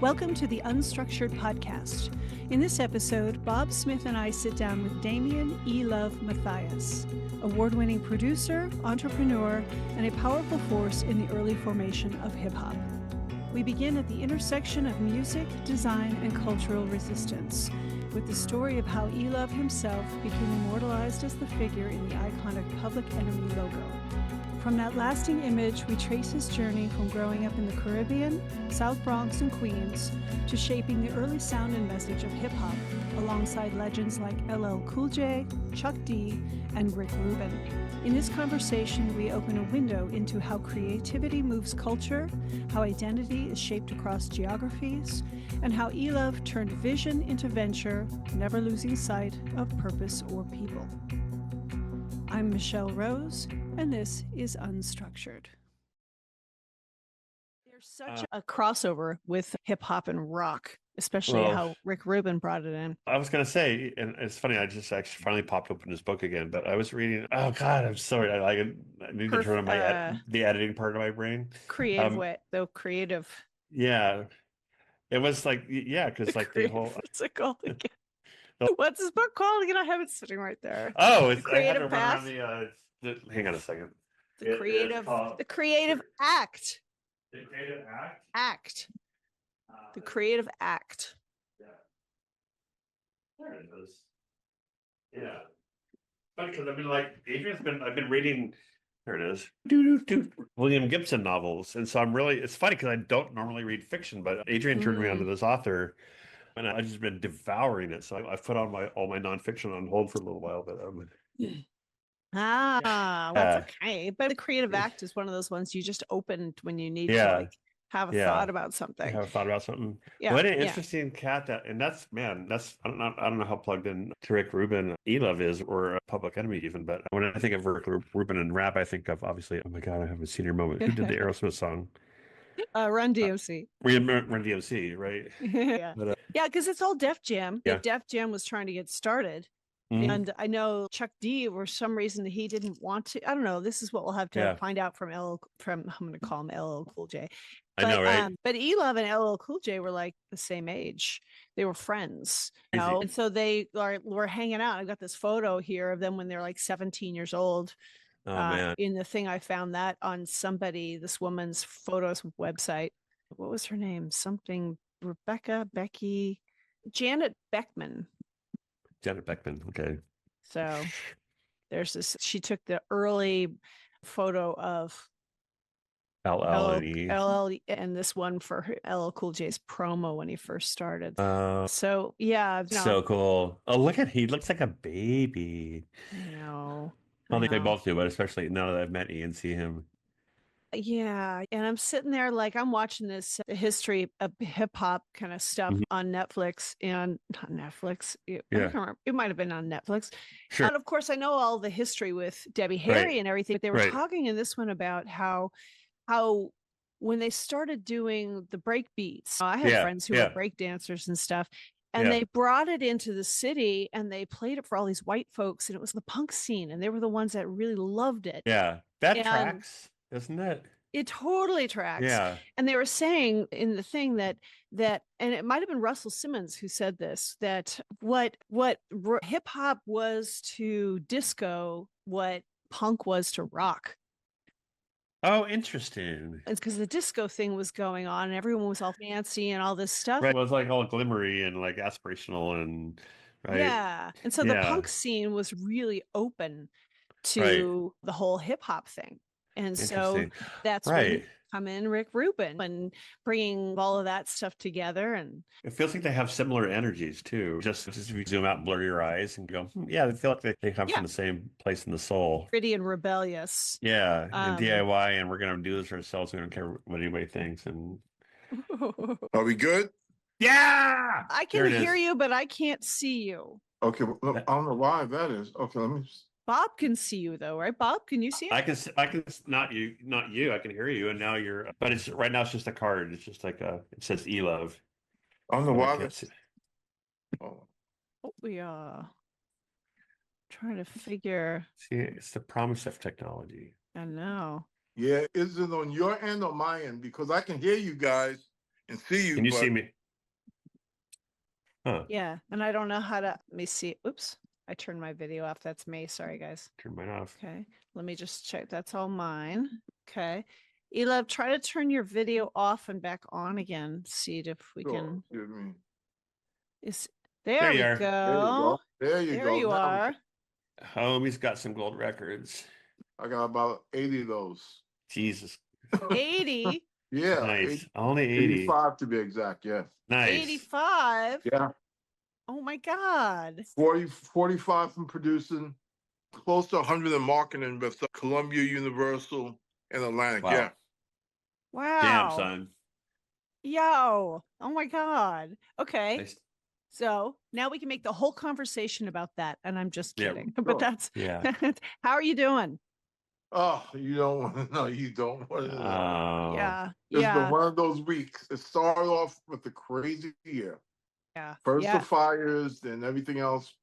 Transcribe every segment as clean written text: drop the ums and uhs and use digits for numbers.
Welcome to the UnStruktured podcast. In this episode, Bob Smith and I sit down with Damien E-LOVE Matthias, award-winning producer, entrepreneur, and a powerful force in the early formation of hip-hop. We begin at the intersection of music, design, and cultural resistance, with the story of how E-LOVE himself became immortalized as the figure in the iconic Public Enemy logo. From that lasting image, we trace his journey from growing up in the Caribbean, South Bronx, and Queens, to shaping the early sound and message of hip-hop, alongside legends like LL Cool J, Chuck D, and Rick Rubin. In this conversation, we open a window into how creativity moves culture, how identity is shaped across geographies, and how E-LOVE turned vision into venture, never losing sight of purpose or people. I'm Michelle Rose, and this is UnStruktured. There's such a crossover with hip hop and rock, especially how Rick Rubin brought it in. I was going to say, and it's funny, I just actually finally popped open his book again, but I was reading, oh God, I'm sorry. I need to turn on the editing part of my brain. Creative. Yeah. It was like, yeah, because like the whole. What's it called again? What's his book called again? I have it sitting right there. Oh, it's Creative Path. Hang on a second. The creative act. The creative act? The creative act. Yeah. There it is. Yeah. Funny because I've been reading, there it is, William Gibson novels. And so it's funny because I don't normally read fiction, but Adrian turned me on to this author. And I've just been devouring it. So I've put on all my nonfiction on hold for a little while. But that's okay. But the creative act is one of those ones you just opened when you need to have a thought about something. Yeah. What an interesting cat that's I don't know how plugged in to Rick Rubin E-LOVE is, or Public Enemy even. But when I think of Rick Rubin and rap, I think of obviously, oh my God, I have a senior moment. Who did the Aerosmith song? Run DMC. Run DMC, right? Yeah, because it's all Def Jam. Yeah. Def Jam was trying to get started. Mm-hmm. And I know Chuck D, for some reason, he didn't want to. I don't know. This is what we'll have to find out from I'm going to call him LL Cool J. But, I know, right? But E-LOVE and LL Cool J were like the same age. They were friends, you know? And so they were hanging out. I've got this photo here of them when they're like 17 years old. Oh, man. In the thing, I found that on this woman's photos website. What was her name? Janet Beckman. Okay. So there's this, she took the early photo of LL and this one for LL Cool J's promo when he first started. So cool. Oh, he looks like a baby. I know. I think they both do, but especially now that I've met E and see him. Yeah. And I'm sitting there like I'm watching this history of hip hop kind of stuff on Netflix, and not Netflix. I can't remember. It might have been on Netflix. Sure. And of course, I know all the history with Debbie Harry and everything. But they were talking in this one about how when they started doing the break beats, I had friends who were break dancers and stuff. And they brought it into the city and they played it for all these white folks, and it was the punk scene, and they were the ones that really loved it. Yeah. That tracks, doesn't it? It totally tracks. Yeah. And they were saying in the thing that and it might have been Russell Simmons who said this, that what hip hop was to disco, what punk was to rock. Oh, interesting. It's because the disco thing was going on and everyone was all fancy and all this stuff. Right. It was like all glimmery and like aspirational and right. Yeah. And so the punk scene was really open to the whole hip hop thing. And so that's when come in Rick Rubin and bringing all of that stuff together. And it feels like they have similar energies too. Just if you zoom out and blur your eyes and go, they feel like they come from the same place in the soul. Pretty and rebellious. Yeah. And DIY, and we're going to do this ourselves. We don't care what anybody thinks. And are we good? Yeah. I can hear you, but I can't see you. Okay. Well, I don't know why that is. Okay. Let me. Bob can see you though, right? Bob, can you see it? I can not you. I can hear you, and now but it's right now. It's just a card. It's just like it says E-LOVE. I don't know why that's. We are trying to figure. See, it's the promise of technology. I know. Yeah, is it on your end or my end? Because I can hear you guys, and see you. Can you but see me? Huh. Yeah. And I don't know how to, let me see. Oops. I turned my video off. That's me. Sorry, guys. Turn mine off. Okay. Let me just check. That's all mine. Okay. E-LOVE, try to turn your video off and back on again. See if we sure, can. excuse me. Is There there you we are. go. There you go. There you There go. you Now are. Homie's got some gold records. I got about 80 of those. Jesus. 80, Yeah, Nice. Only 80. 85 to be exact. Yeah. Nice. 85. Yeah. Oh my God. 45 from producing, close to 100 in marketing with Columbia, Universal, and Atlantic. Wow. Yeah. Wow. Damn, son. Yo. Oh my God. Okay. Nice. So now we can make the whole conversation about that. And I'm just Yeah, kidding. sure. But that's, Yeah. how are you doing? Oh, you don't want to know. You don't want to know. Oh. Yeah. It's been Yeah. one of those weeks. It started off with a crazy year. Yeah. First Yeah. the fires, then everything else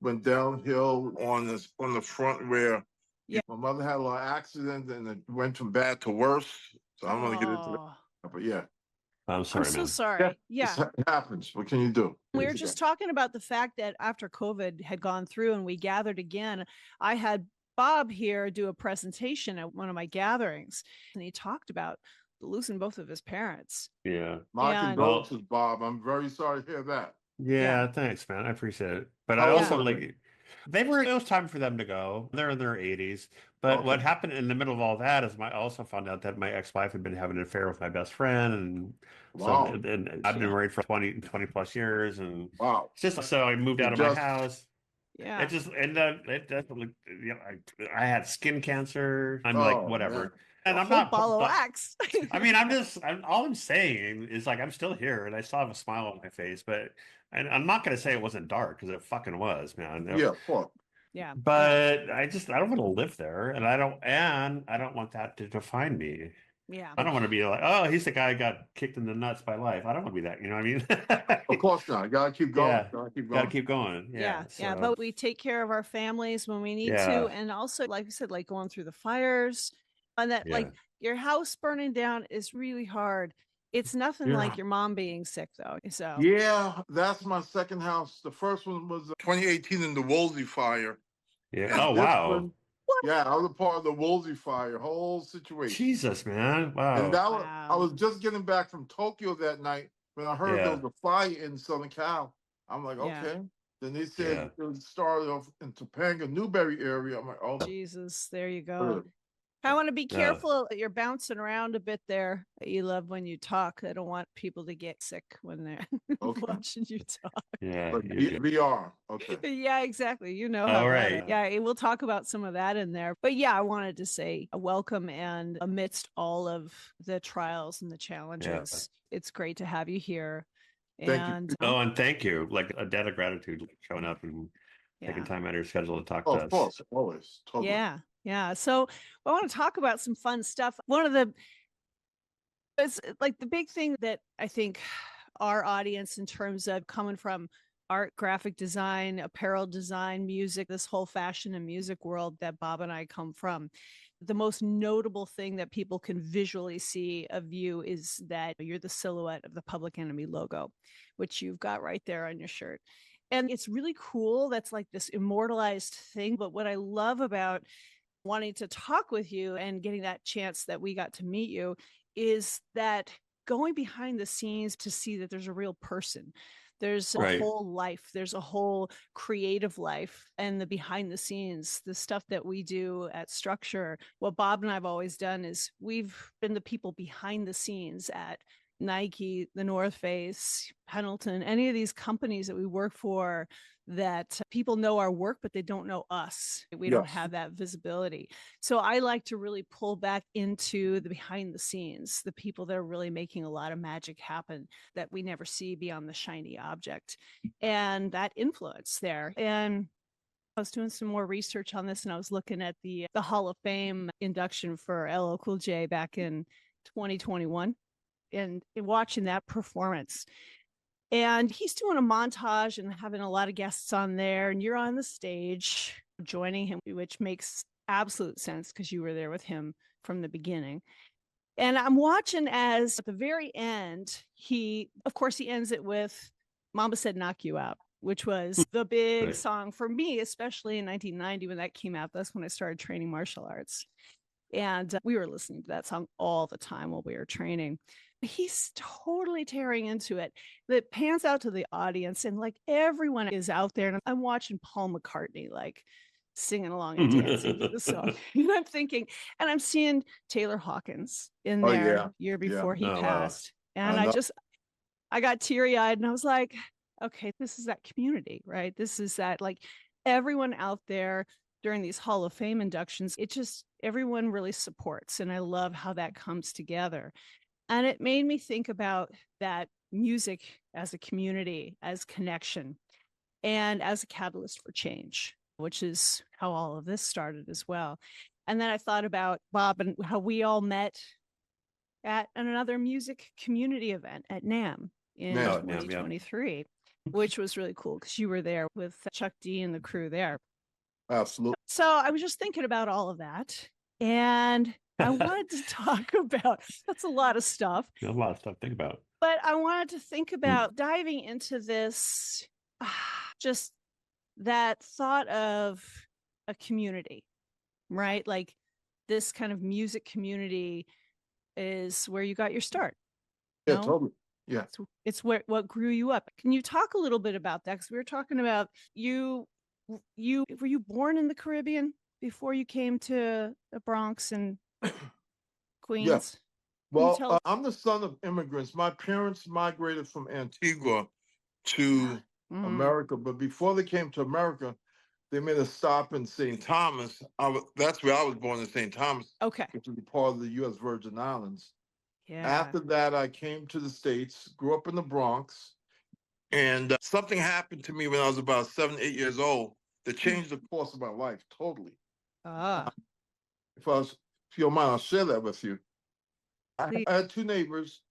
went downhill on the front where Yeah. my mother had a lot of accidents and it went from bad to worse. So I'm gonna get into that. Oh, But yeah. I'm sorry, I'm so man. sorry. Yeah. It happens. What can you do? We were just talking about the fact that after COVID had gone through and we gathered again, I had Bob here do a presentation at one of my gatherings, and he talked about losing both of his parents. Yeah. My And- condolences, Bob. I'm very sorry to hear that. Yeah, thanks, man. I appreciate it. But How I old also were like it was time for them to go. They're in their 80s. But what Okay. happened in the middle of all that is I also found out that my ex-wife had been having an affair with my best friend. And so Wow. and I've been married for 20 plus years. And Wow. it's just so I moved You out of my just- house. Yeah. It just ended up, I had skin cancer. I'm Oh, like, whatever. man. And A I'm whole not, ball of but- wax. I mean, all I'm saying is like, I'm still here and I still have a smile on my face, but and I'm not going to say it wasn't dark because it fucking was, man. Yeah, fuck. Yeah. But I don't want to live there and I don't want that to define me. Yeah. I don't want to be like, oh, he's the guy who got kicked in the nuts by life. I don't want to be that, you know what I mean? Of course not. You gotta keep going. Yeah. Gotta keep Got to going. keep going. Yeah. Yeah. So, But we take care of our families when we need Yeah. to. And also, like you said, like going through the fires and that, like your house burning down is really hard. It's nothing Yeah. like your mom being sick, though. So, Yeah, that's my second house. The first one was 2018 in the Woolsey fire. yeah. And Oh, this wow. one- yeah, I was a part of the Woolsey fire, whole situation. Jesus, man. Wow. And that Wow. I was just getting back from Tokyo that night when I heard there was a fire in Southern Cal. I'm like, Yeah. okay. Then they said it started off in Topanga, Newberry area. I'm like, oh, Jesus, there you go. good. I want to be careful. You're bouncing around a bit there, E-LOVE, when you talk. I don't want people to get sick when they're Okay. watching you talk. Yeah. But you- VR. Okay. Yeah, exactly. You know All how that right. is. Yeah, we'll talk about some of that in there. But yeah, I wanted to say a welcome, and amidst all of the trials and the challenges, it's great to have you here. Thank you. And Oh, and thank you. Like a debt of gratitude, like, showing up and taking yeah. time out of your schedule to talk Oh, to of us. course, always. Totally. Yeah. Yeah. So I want to talk about some fun stuff. It's like the big thing that I think our audience, in terms of coming from art, graphic design, apparel design, music, this whole fashion and music world that Bob and I come from, the most notable thing that people can visually see of you is that you're the silhouette of the Public Enemy logo, which you've got right there on your shirt. And it's really cool. That's like this immortalized thing. But what I love about wanting to talk with you and getting that chance that we got to meet you is that going behind the scenes to see that there's a real person. There's a whole life. There's a whole creative life, and the behind the scenes, the stuff that we do at Struktur. What Bob and I've always done is we've been the people behind the scenes at Nike, the North Face, Pendleton, any of these companies that we work for, that people know our work, but they don't know us. We don't have that visibility. So I like to really pull back into the behind the scenes, the people that are really making a lot of magic happen that we never see beyond the shiny object, and that influence there. And I was doing some more research on this, and I was looking at the Hall of Fame induction for LL Cool J back in 2021. And watching that performance, and he's doing a montage and having a lot of guests on there, and you're on the stage joining him, which makes absolute sense because you were there with him from the beginning. And I'm watching as at the very end, of course, he ends it with Mama Said Knock You Out, which was the big Right. song for me, especially in 1990 when that came out. That's when I started training martial arts. And we were listening to that song all the time while we were training. He's totally tearing into it. That pans out to the audience, and like everyone is out there. And I'm watching Paul McCartney, like singing along and dancing to the song. And I'm thinking, and I'm seeing Taylor Hawkins in Oh, there yeah. year Yeah. before he Oh, wow. passed. And I know. I got teary eyed and I was like, okay, this is that community, right? This is that, like, everyone out there during these Hall of Fame inductions, everyone really supports. And I love how that comes together. And it made me think about that music as a community, as connection, and as a catalyst for change, which is how all of this started as well. And then I thought about Bob and how we all met at another music community event at NAMM in NAMM, yeah. 2023, which was really cool because you were there with Chuck D and the crew there. Absolutely. So I was just thinking about all of that. And I wanted to talk about, that's a lot of stuff, A lot of stuff to think about. but I wanted to think about diving into this, just that thought of a community, right? Like this kind of music community is where you got your start. Yeah, No? totally. Yeah. It's what grew you up. Can you talk a little bit about that? Because we were talking about were you born in the Caribbean before you came to the Bronx and Queens? Yeah. Can you Well, tell- I'm the son of immigrants. My parents migrated from Antigua to America, but before they came to America, they made a stop in St. Thomas. That's where I was born, in St. Thomas, Okay. which is part of the U.S. Virgin Islands. Yeah. After that, I came to the States, grew up in the Bronx, and something happened to me when I was about 7, 8 years old that changed the course of my life totally. If you don't mind, I'll share that with you. I had two neighbors.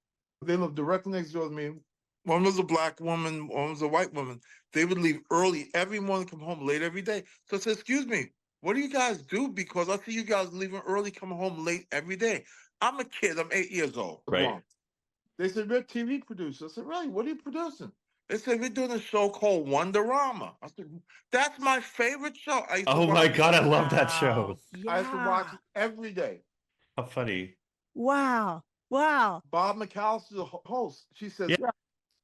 They lived directly next door to me. One was a black woman, one was a white woman. They would leave early every morning, come home late every day. So I said, excuse me, what do you guys do? Because I see you guys leaving early, coming home late every day. I'm a kid, I'm 8 years old. Right. They said, we're TV producers. I said, really? What are you producing? They said, we're doing a show called Wonderama. I said, that's my favorite show. Oh my God, I love that show. I used to watch it every day. How funny. Wow. Bob McAllister, the host, she said, yeah,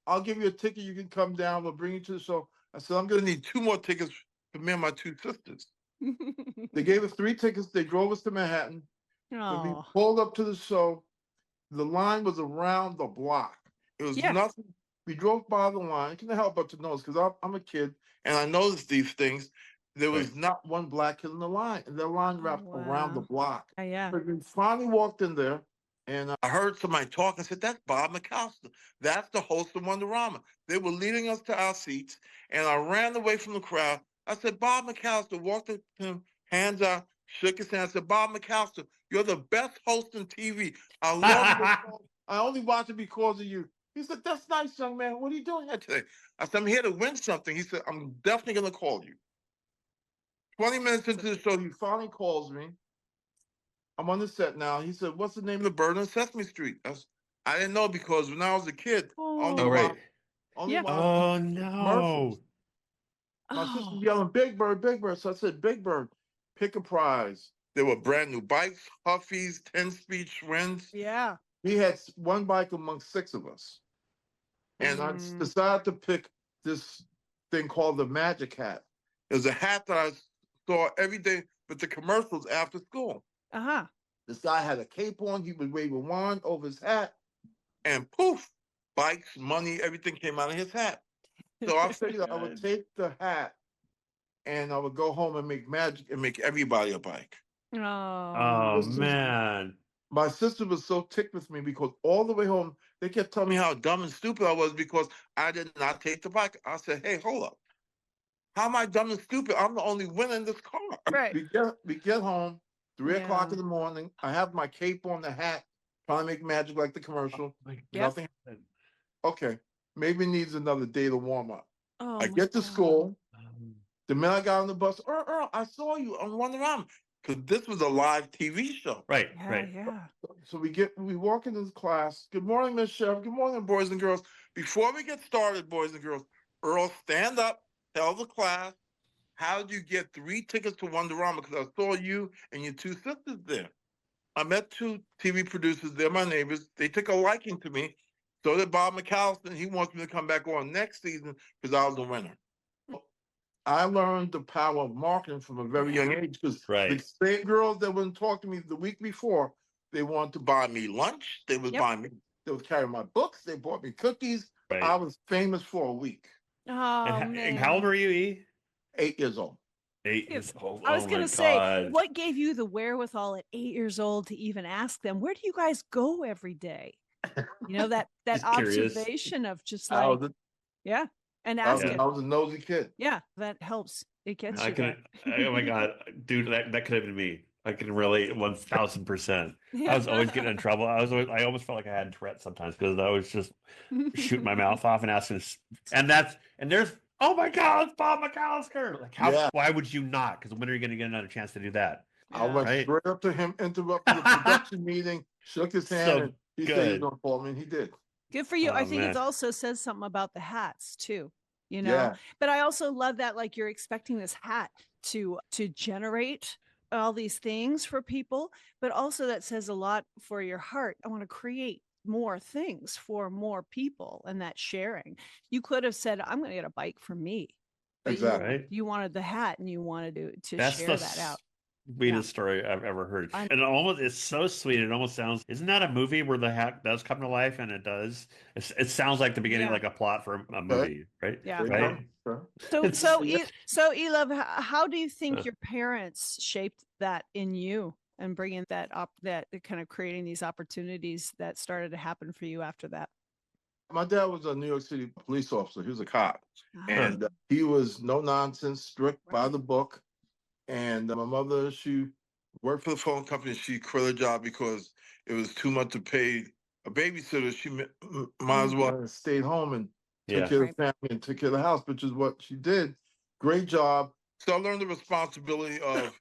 I'll give you a ticket. You can come down. We'll bring you to the show. I said, I'm going to need 2 more tickets for me and my 2 sisters. They gave us 3 tickets. They drove us to Manhattan. When we pulled up to the show, the line was around the block. It was nothing. We drove by the line. I couldn't help but to notice because I'm a kid and I noticed these things. There was not one black kid in the line, and the line wrapped around the block. Yeah. But we finally walked in there, and I heard somebody talk. I said, that's Bob McAllister. That's the host of Wonderama. They were leading us to our seats, and I ran away from the crowd. I said, Bob McAllister, walked up to him, hands out, shook his hand. I said, Bob McAllister, you're the best host on TV. I love it. I only watch it because of you. He said, that's nice, young man. What are you doing here today? I said, I'm here to win something. He said, I'm definitely going to call you. 20 minutes into the show, he finally calls me. I'm on the set now. He said, what's the name of the bird on Sesame Street? I didn't know because when I was a kid, only right. Yeah. commercials. My sister was yelling, Big Bird, Big Bird. So I said, Big Bird, pick a prize. There were brand new bikes, Huffies, 10-speed Schwinn's. Yeah. We had one bike among 6 of us. And I decided to pick this thing called the Magic Hat. It was a hat that I saw every day with the commercials after school. This guy had a cape on. He would wave a wand over his hat. And poof, bikes, money, everything came out of his hat. So I figured I would take the hat and I would go home and make magic and make everybody a bike. Oh, man. My sister was so ticked with me because all the way home, they kept telling me how dumb and stupid I was because I did not take the bike. I said, hey, hold up. How am I dumb and stupid? I'm the only winner in this car. Right. We get home, 3 o'clock in the morning. I have my cape on, the hat, trying to make magic like the commercial. Nothing happened. Okay, maybe needs another day to warm up. I get to school. The minute I got on the bus, Earl, I saw you on Wonderama. because this was a live TV show. Right, Yeah, right. yeah. So we walk into this class. Good morning, Miss Sheriff. Good morning, boys and girls. Before we get started, boys and girls, Earl, stand up, tell the class, how did you get 3 tickets to Wonderama? Because I saw you and your 2 sisters there. I met 2 TV producers. They're my neighbors. They took a liking to me. So did Bob McAllister. He wants me to come back on next season because I was the winner. I learned the power of marketing from a very young age because Right. the same girls that wouldn't talk to me the week before, they wanted to buy me lunch. They would buy me, they would carry my books. They bought me cookies. Right. I was famous for a week. Oh, And how old man. are you, E? 8 years old. 8 years old. I was Oh going my to say, God. what gave you the wherewithal at 8 years old to even ask them, where do you guys go every day? You know, that Just curious. observation of just I like, was yeah, and I was, ask I it. was a nosy kid. Yeah, that helps. It gets I you can. there. Oh my God, dude, that could have been me. I can relate 1000%. Yeah. I was always getting in trouble. I almost felt like I had Tourette sometimes because I was just shooting my mouth off and asking, and there's, oh my God, it's Bob McAllister. Like, how? Yeah. Why would you not? Because when are you going to get another chance to do that? I went Right. straight up to him, interrupted the production meeting, shook his hand, So and he said he was good. going to call me, and he did. Good for you. Oh, I think it man. also says something about the hats too, you know. Yeah. But I also love that, like, you're expecting this hat to generate all these things for people, but also that says a lot for your heart. I want to create more things for more people, and that sharing. You could have said, I'm going to get a bike for me. But Exactly. Right. you wanted the hat and you wanted to That's share the that out. sweetest story I've ever heard. I- And it's so sweet. It almost sounds, isn't that a movie where the hat does come to life? And it does. It sounds like the beginning, Yeah. like a plot for a movie, right? Yeah. There you Right. go. So, It's- so E-LOVE, how do you think your parents shaped that in you and bringing that up, that kind of creating these opportunities that started to happen for you after that? My dad was a New York City police officer. He was a cop. Ah, And he was no nonsense, strict by the book. And my mother, she worked for the phone company. She quit her job because it was too much to pay a babysitter. She might as well have stayed home and Yeah. took care of the family and took care of the house, which is what she did. Great job. So I learned the responsibility of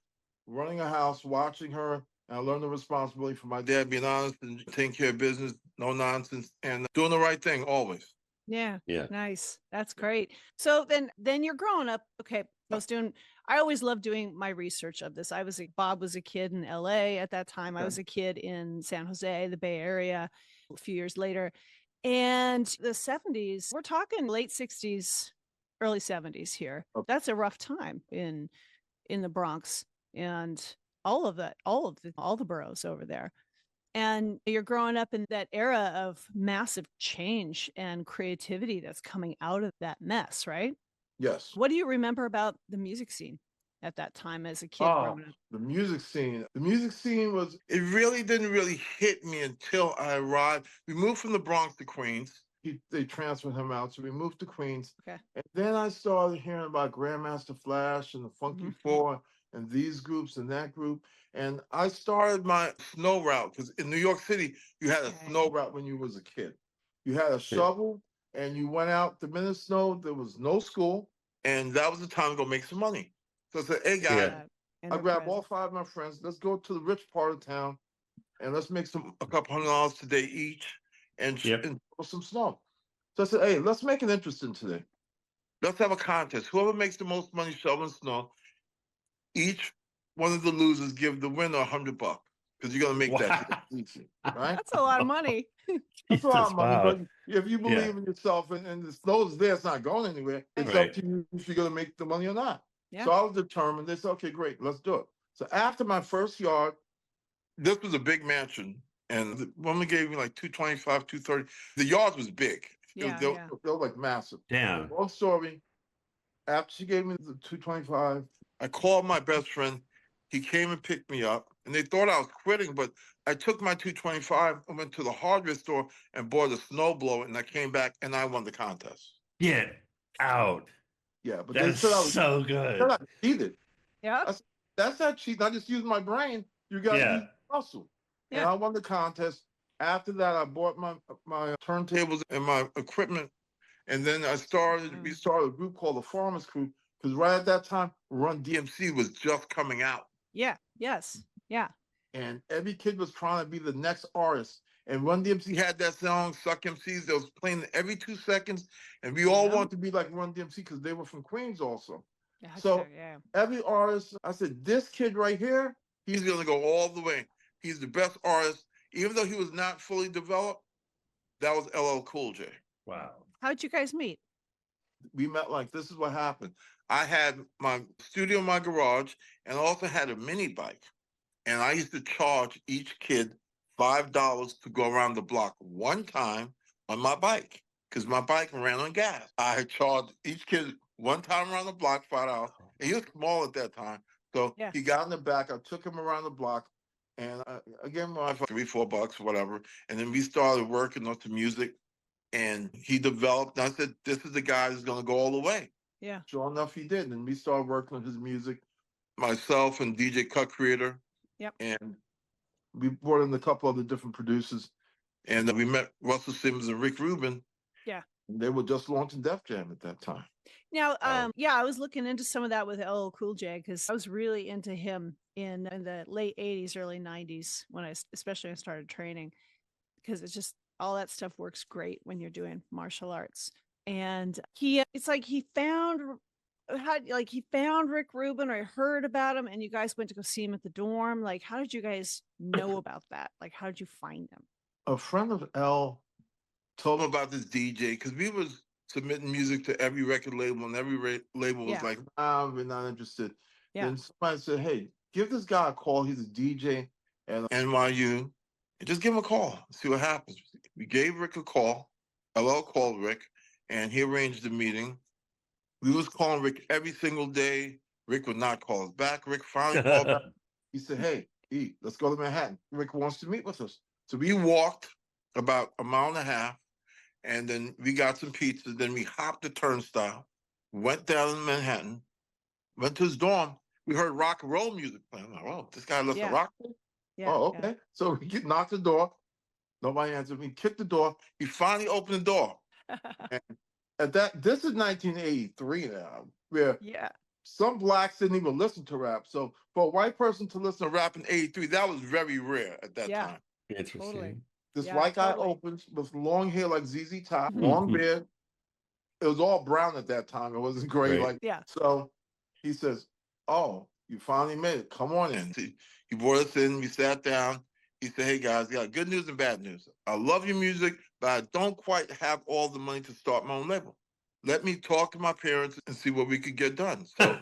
running a house, watching her. And I learned the responsibility for my dad being honest and taking care of business, no nonsense, and doing the right thing always. yeah. Yeah. Nice. That's great. So then you're growing up. Okay. I always loved doing my research of this. Bob was a kid in LA at that time. I was a kid in San Jose, the Bay Area, a few years later. And the 70s, we're talking late 60s, early 70s here. Okay. That's a rough time in the Bronx and all the boroughs over there. And you're growing up in that era of massive change and creativity that's coming out of that mess, right? Yes. What do you remember about the music scene at that time as a kid Oh, growing up? the music scene. The music scene was, it really didn't really hit me until I arrived. We moved from the Bronx to Queens. They transferred him out, so we moved to Queens. Okay. And then I started hearing about Grandmaster Flash and the Funky Mhm. Four and these groups and that group. And I started my snow route because in New York City, you had a Okay. snow route when you was a kid. You had a shovel and you went out. The minute it snowed, there was no school. And that was the time to go make some money. So I said, hey, guys, Yeah. I grabbed all 5 of my friends. Let's go to the rich part of town and let's make a couple $100 today each and throw some snow. So I said, hey, let's make it interesting today. Let's have a contest. Whoever makes the most money shoveling snow, each one of the losers give the winner $100 because you're gonna make that easy, right? That's a lot of money. That's a lot of money, Wow. but if you believe in yourself and the snow's there, it's not going anywhere. It's Right. up to you if you're gonna make the money or not. Yeah. So I was determined. They said, okay, great, let's do it. So after my first yard, this was a big mansion, and the woman gave me like 225, 230. The yard was big. They were like massive. Damn. Long story. After she gave me the 225, I called my best friend. He came and picked me up, and they thought I was quitting, but I took my 225 and went to the hardware store and bought a snowblower, and I came back and I won the contest. Get out. Yeah, but That they is said I was so good. I cheated. Yeah. That's not cheating. I just used my brain. You got to use muscle. And I won the contest. After that, I bought my turntables and my equipment. And then we started a group called the Farmers Crew, because right at that time, Run DMC was just coming out. Yeah. Yes. Yeah. And every kid was trying to be the next artist. And Run DMC had that song, Suck MCs, that was playing every 2 seconds. And we all Yeah. wanted to be like Run DMC because they were from Queens also. Gotcha. So Yeah. every artist, I said, this kid right here, he's going to go all the way. He's the best artist. Even though he was not fully developed, that was LL Cool J. Wow. How'd you guys meet? We met like, this is what happened. I had my studio in my garage and I also had a mini bike. And I used to charge each kid $5 to go around the block one time on my bike because my bike ran on gas. I had charged each kid one time around the block $5. And he was small at that time. So Yeah. he got in the back. I took him around the block and I gave him like $3-4, whatever. And then we started working on some music and he developed. And I said, this is the guy who's going to go all the way. Yeah. Sure enough, he did. And we started working on his music, myself and DJ Cut Creator. Yep. And we brought in a couple other different producers. And we met Russell Simmons and Rick Rubin. Yeah. And they were just launching Def Jam at that time. Now, yeah, I was looking into some of that with LL Cool J because I was really into him in the late 80s, early 90s especially when I started training, because it's just all that stuff works great when you're doing martial arts. And it's like he found Rick Rubin, or I heard about him, and you guys went to go see him at the dorm. Like, how did you guys know about that? Like, how did you find him? A friend of L told him about this DJ because we was submitting music to every record label, and every label was like, nah, we're not interested. Yeah. Then somebody said, hey, give this guy a call. He's a DJ at NYU. And just give him a call, see what happens. We gave Rick a call. LL called Rick, and he arranged the meeting. We was calling Rick every single day. Rick would not call us back. Rick finally called back. He said, hey, E, let's go to Manhattan. Rick wants to meet with us. So we walked about a mile and a half, and then we got some pizza. Then we hopped the turnstile, went down in Manhattan, went to his dorm. We heard rock and roll music playing. I'm like, oh, this guy listens to rock. Yeah. Oh, okay. Yeah. So we knocked the door. Nobody answered. We kicked the door. He finally opened the door. And at this is 1983 now, where some blacks didn't even listen to rap. So for a white person to listen to rap in 83, that was very rare at that time. Interesting. Totally. This white guy opens with long hair like ZZ Top, Mhm. long beard. It was all brown at that time. It wasn't gray. So he says, oh, you finally made it. Come on in. He brought us in. We sat down. He said, hey, guys, I got good news and bad news. I love your music, but I don't quite have all the money to start my own label. Let me talk to my parents and see what we could get done. So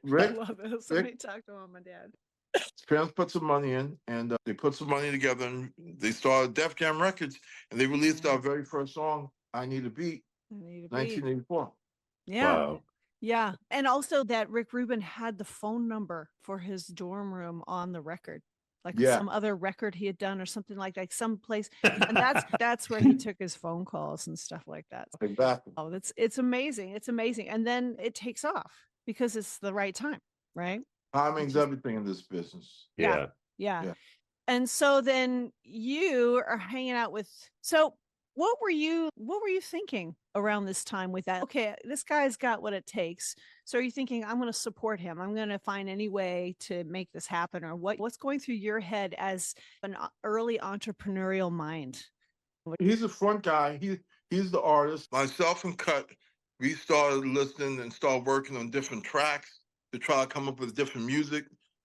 Rick, I love it. Somebody talked to mom and dad. his parents put some money in, and they put some money together, and they started Def Jam Records, and they released our very first song, I Need a Beat, 1984. Yeah. Wow. Yeah. And also that Rick Rubin had the phone number for his dorm room on the record. Like some other record he had done or something like that, some place. And that's where he took his phone calls and stuff like that. Exactly. Oh, it's amazing. It's amazing. And then it takes off because it's the right time, right? Timing's everything in this business. Yeah. And so then you are hanging out with, so what were you thinking around this time with that? Okay, this guy's got what it takes. So are you thinking, I'm going to support him. I'm going to find any way to make this happen? Or what's going through your head as an early entrepreneurial mind? He's the front guy. He's the artist. Myself and Cut, we started listening and started working on different tracks to try to come up with different music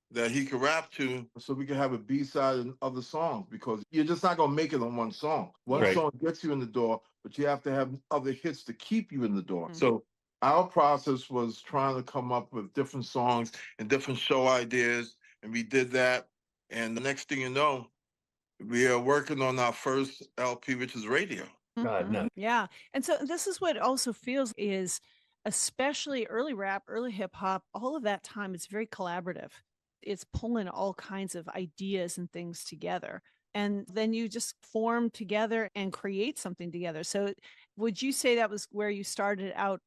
that he could rap to so we could have a B-side and other songs, because you're just not going to make it on one song. One song gets you in the door, but you have to have other hits to keep you in the door. Mm-hmm. So our process was trying to come up with different songs and different show ideas, and we did that. And the next thing you know, we are working on our first LP, which is Radio. God, no. Yeah. And so this is what it also feels is, especially early rap, early hip hop, all of that time, it's very collaborative. It's pulling all kinds of ideas and things together. And then you just form together and create something together. So would you say that was where you started out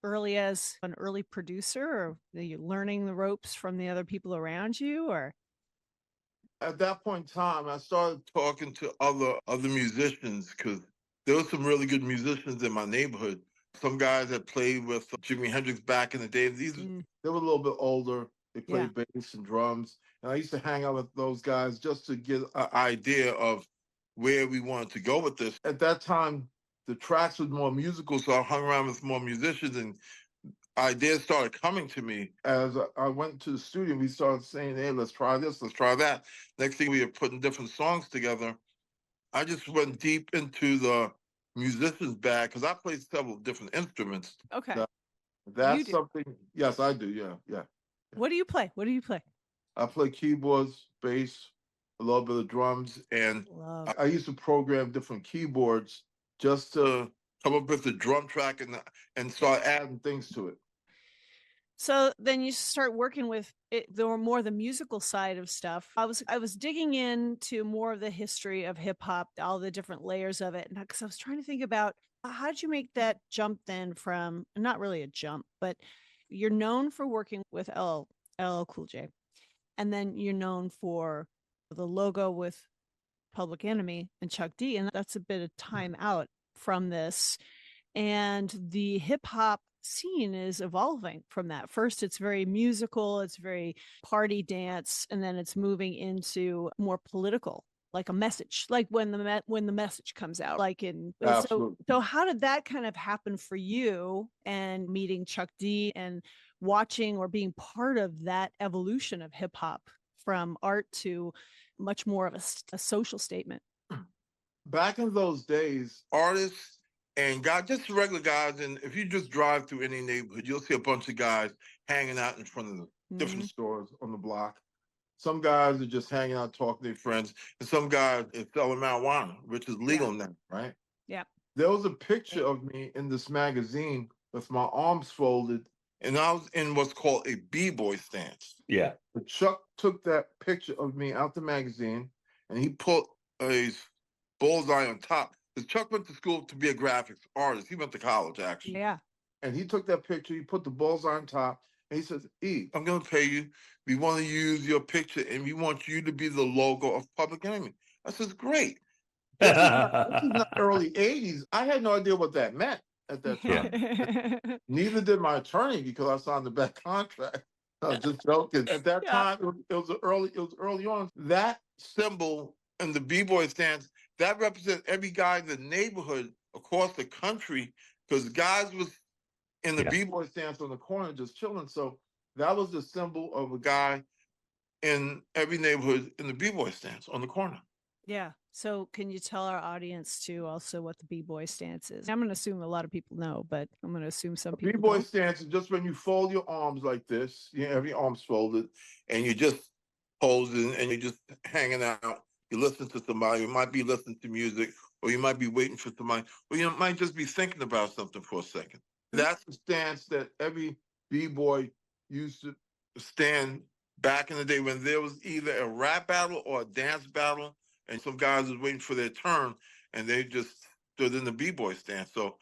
early as an early producer, or are you learning the ropes from the other people around you, or? At that point in time, I started talking to other musicians, because there were some really good musicians in my neighborhood. Some guys that played with Jimi Hendrix back in the day. They were a little bit older. They play bass and drums. And I used to hang out with those guys just to get an idea of where we wanted to go with this. At that time, the tracks were more musical, so I hung around with more musicians, and ideas started coming to me. As I went to the studio, we started saying, hey, let's try this, let's try that. Next thing, we were putting different songs together. I just went deep into the musician's bag because I play several different instruments. Okay. That's something. Yes, I do. Yeah. What do you play? What do you play? I play keyboards, bass, a little bit of drums, and I used to program different keyboards just to come up with the drum track and start adding things to it. So then you start working with it, more the musical side of stuff. I was digging into more of the history of hip hop, all the different layers of it, and because I was trying to think about how did you make that jump then from, not really a jump, but you're known for working with LL Cool J, and then you're known for the logo with Public Enemy and Chuck D, and that's a bit of time out from this, and the hip hop scene is evolving from that. First, it's very musical, it's very party dance, and then it's moving into more political, like a message, like when the message comes out, like in so how did that kind of happen for you, and meeting Chuck D and watching or being part of that evolution of hip hop from art to much more of a social statement? Back in those days, artists and guys, just regular guys, and if you just drive through any neighborhood, you'll see a bunch of guys hanging out in front of the different stores on the block. Some guys are just hanging out, talking to their friends, and some guys are selling marijuana, which is legal now, right? Yeah. There was a picture of me in this magazine with my arms folded, and I was in what's called a b-boy stance. Yeah. But Chuck took that picture of me out the magazine, and he put a bullseye on top. Because Chuck went to school to be a graphics artist. He went to college, actually. Yeah. And he took that picture, he put the bullseye on top, and he says, E, I'm going to pay you. We want to use your picture, and we want you to be the logo of Public Enemy. I says, great. This is not early 80s. I had no idea what that meant at that time. Neither did my attorney, because I signed the back contract. I was just joking. At that time, it was early on. That symbol in the b-boy stance, that represents every guy in the neighborhood across the country, because guys was in the b-boy stance on the corner just chilling. So that was the symbol of a guy in every neighborhood in the b-boy stance on the corner. Yeah. So can you tell our audience too also what the b-boy stance is? I'm going to assume a lot of people know, but I'm going to assume some people B-boy don't. stance is just when you fold your arms like this, you have your arms folded, and you just posing and you're just hanging out. You listen to somebody, you might be listening to music, or you might be waiting for somebody, or you might just be thinking about something for a second. That's the stance that every b-boy used to stand back in the day when there was either a rap battle or a dance battle, and some guys was waiting for their turn, and they just stood in the b-boy stance. So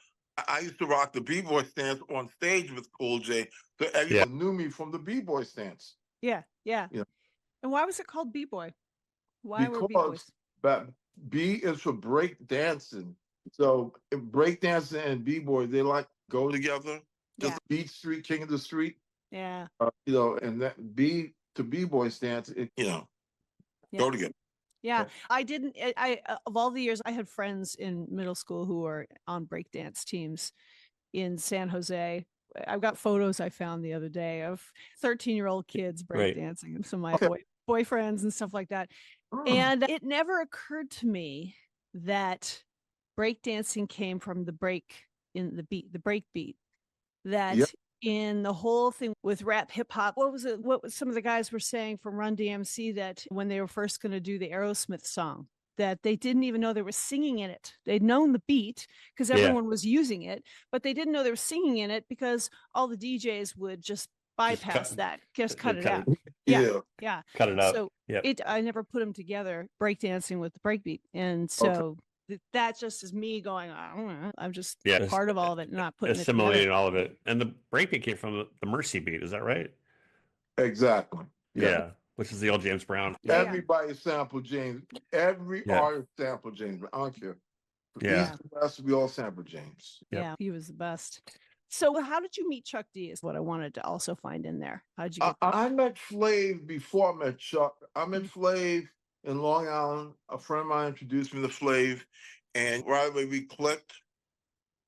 I used to rock the b-boy stance on stage with Cool J, so everyone knew me from the b-boy stance. Yeah. And why was it called b-boy? Why were b-boys? B is for break dancing. So break dancing and b-boy, they like go together. Just Beat Street, King of the Street. Yeah. And that B to b-boy stance, go together. Yeah, I didn't. I of all the years, I had friends in middle school who were on breakdance teams in San Jose. I've got photos I found the other day of 13-year-old kids breakdancing, and some of my boyfriends and stuff like that. And it never occurred to me that breakdancing came from the break in the beat, the break beat. That in the whole thing with rap hip hop, what some of the guys were saying from Run DMC, that when they were first going to do the Aerosmith song, that they didn't even know they were singing in it. They'd known the beat because everyone was using it, but they didn't know they were singing in it because all the DJs would just bypass that, just cut it out. Yeah. Cut it out. So I never put them together, breakdancing with the breakbeat. And so that just is me going, I don't know, I'm just part of all of it, not putting assimilating all of it. And the breakbeat came from the Mercy beat, is that right? Exactly. Yeah. Which is the old James Brown. Everybody sampled James. Every artist sampled James. I don't care. East to West, we all sampled James. Yeah, he was the best. So how did you meet Chuck D is what I wanted to also find in there. How did you get I met Flav before I met Chuck. I met Flav in Long Island. A friend of mine introduced me to Flav, and right away we clicked.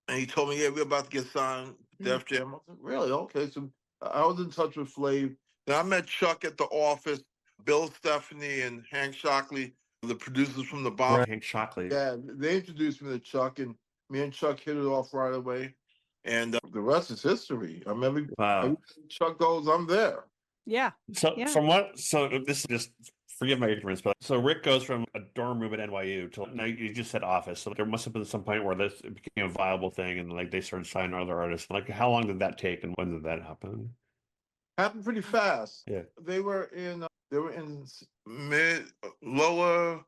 And he told me, "Yeah, we're about to get signed to Def Jam." I was like, "Really? Okay." So I was in touch with Flav. Then I met Chuck at the office. Bill Stephanie and Hank Shockley, the producers from the Bomb. Right. Hank Shockley. Yeah, they introduced me to Chuck, and me and Chuck hit it off right away. And the rest is history. I mean, Wow. every Chuck goes, I'm there. Yeah. So Yeah. so this is just, forgive my ignorance, but so Rick goes from a dorm room at NYU to, now you just said office. So there must have been some point where this became a viable thing and like they started signing other artists. Like how long did that take and when did that happen? Happened pretty fast. Yeah. They were in mid lower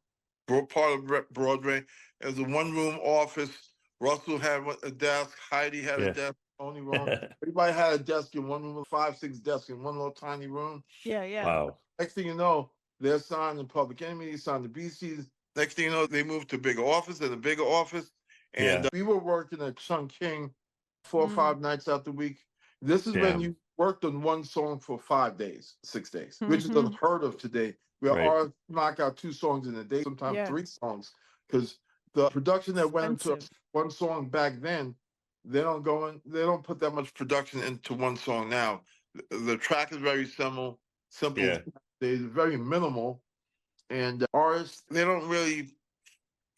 part of Broadway. It was a one-room office. Russell had a desk. Heidi had a desk. Only room. Everybody had a desk in one room with 5, 6 desks in one little tiny room. Yeah, yeah. Wow. Next thing you know, they're signed in Public Enemy, they signed the BCs. Next thing you know, they moved to a bigger office and a bigger office. And we were working at Chung King 4 or 5 nights out the week. This is when you worked on one song for 5 days, 6 days, which is unheard of today. Where artists knock out 2 songs in a day, sometimes 3 songs, because the production that went into one song back then, they don't put that much production into one song now. The track is very simple. They're very minimal, and artists, they don't really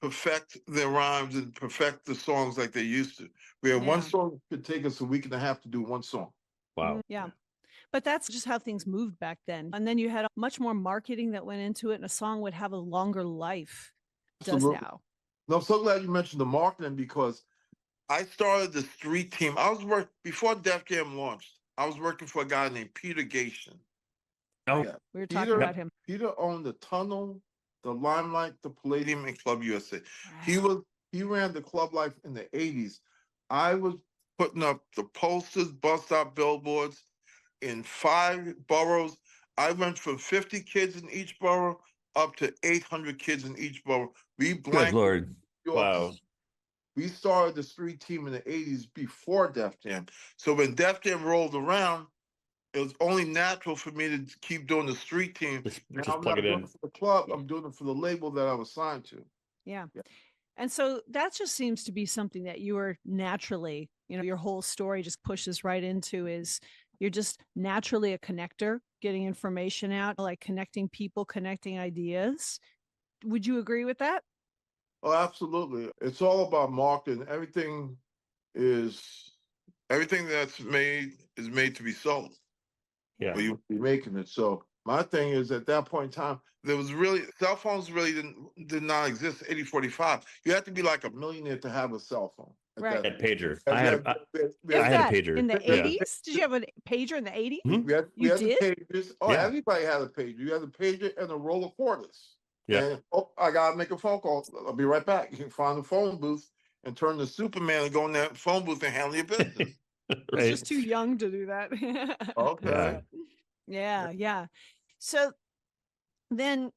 perfect their rhymes and perfect the songs like they used to. Where one song could take us a week and a half to do one song. Wow. Yeah. But that's just how things moved back then. And then you had much more marketing that went into it, and a song would have a longer life than it does now. No, I'm so glad you mentioned the marketing, because I started the street team. I was working before Def Jam launched. I was working for a guy named Peter Gation. Oh, yeah. We were talking about him. Peter owned the Tunnel, the Limelight, the Palladium, and Club USA. Wow. He ran the club life in the 80s. I was putting up the posters, bus stop billboards in 5 boroughs. I went from 50 kids in each borough up to 800 kids in each borough. good Lord. Wow. We started the street team in the 80s before Def Jam. So when Def Jam rolled around, it was only natural for me to keep doing the street team. Just I'm plug not it doing in. it for the club. I'm doing it for the label that I was signed to. Yeah. And so that just seems to be something that you are naturally, your whole story just pushes right into is you're just naturally a connector, getting information out, like connecting people, connecting ideas. Would you agree with that? Oh, absolutely. It's all about marketing. Everything that's made is made to be sold. Yeah. Or you be making it. So my thing is, at that point in time, there was really, cell phones really did not exist 80-45. You had to be like a millionaire to have a cell phone. Right. Had pager. I had a pager. In the 80s? Did you have a pager in the 80s? We had did? the pagers. Oh, everybody had a pager. You had a pager and a roll of quarters. Yeah. And, I got to make a phone call. I'll be right back. You can find the phone booth and turn to Superman and go in that phone booth and handle your business. I was just too young to do that. Okay. Yeah. So then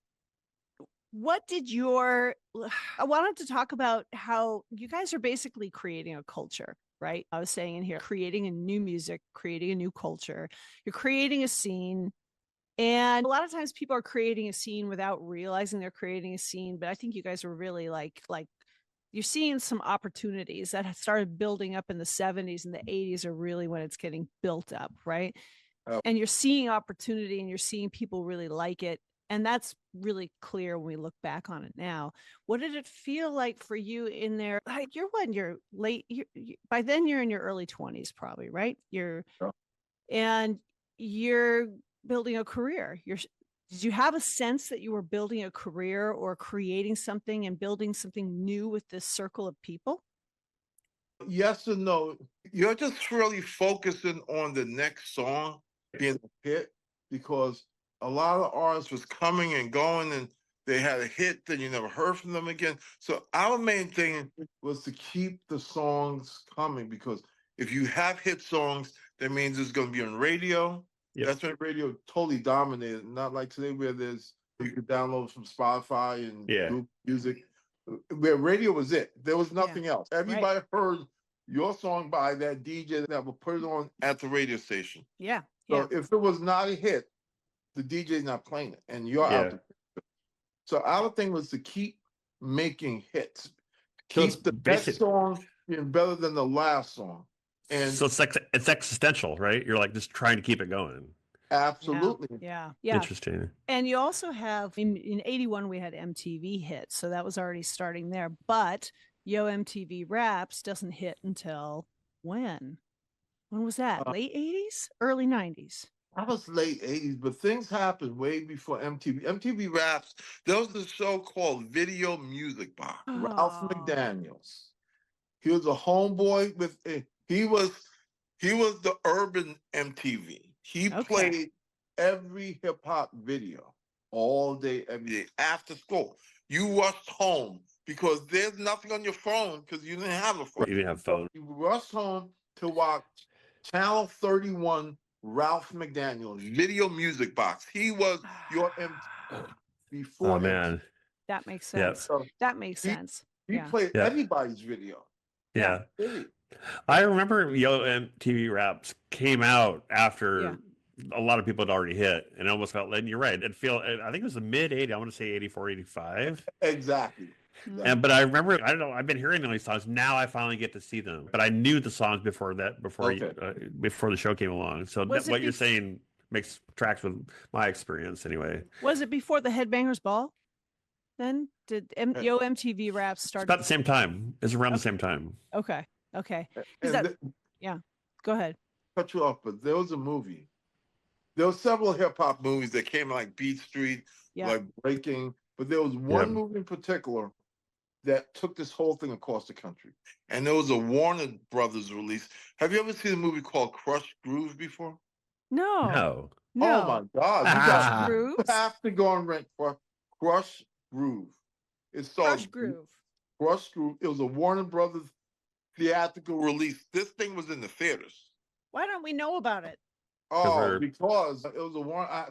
what did I wanted to talk about how you guys are basically creating a culture, right? I was saying in here, creating a new music, creating a new culture. You're creating a scene. And a lot of times people are creating a scene without realizing they're creating a scene. But I think you guys are really like you're seeing some opportunities that started building up in the 70s and the 80s are really when it's getting built up, right? Oh. And you're seeing opportunity and you're seeing people really like it. And that's really clear when we look back on it now. What did it feel like for you in there? Like you're late. By then you're in your early 20s probably, right? And you're building a career. Did you have a sense that you were building a career or creating something and building something new with this circle of people? Yes and no. You're just really focusing on the next song being a hit, because a lot of artists was coming and going and they had a hit, then you never heard from them again. So our main thing was to keep the songs coming, because if you have hit songs, that means it's going to be on radio. Yep. That's when radio totally dominated. Not like today where you could download from Spotify and Google Music. Where radio was it. There was nothing else. Everybody heard your song by that DJ that will put it on at the radio station. Yeah. So if it was not a hit, the DJ's not playing it, and you're Yeah. out. So our thing was to keep making hits, So keep it's the next basic. song being better than the last song. And So it's existential, right? You're like just trying to keep it going. absolutely. Yeah. Interesting. And you also have in 81 we had MTV hits, so that was already starting there. But Yo MTV Raps doesn't hit until when? When was that? Late 80s? Early 90s? That was late 80s, but things happened way before MTV. MTV Raps, there was a show called Video Music Box. Ralph Oh. McDaniels. He was a homeboy with he was the urban MTV. He played every hip hop video all day, every day after school. You rushed home because there's nothing on your phone because you didn't have a phone. You didn't have phone. You rushed home to watch Channel 31 Ralph McDaniels Video Music Box. He was your MTV before. Oh man, that makes sense. So that makes sense. He played everybody's video. Yeah. I remember Yo MTV Raps came out after a lot of people had already hit, and it almost felt, and you're right, I think it was the mid 80s, I want to say 84, 85. Exactly. But I remember, I don't know, I've been hearing all these songs. Now I finally get to see them. But I knew the songs before the show came along. So what you're saying makes tracks with my experience anyway. Was it before the Headbangers Ball? Then did Yo MTV Raps start? It's about the same time. It's around the same time. Okay. Go ahead. Cut you off, but there was a movie. There were several hip hop movies that came like Beat Street, like Breaking, but there was one movie in particular that took this whole thing across the country. And there was a Warner Brothers release. Have you ever seen a movie called Krush Groove before? No. Oh my God. You have to go and rent Krush Groove. It's called Krush Groove. Krush Groove. It was a Warner Brothers theatrical release. This thing was in the theaters. Why don't we know about it? Oh, because it was a Warner.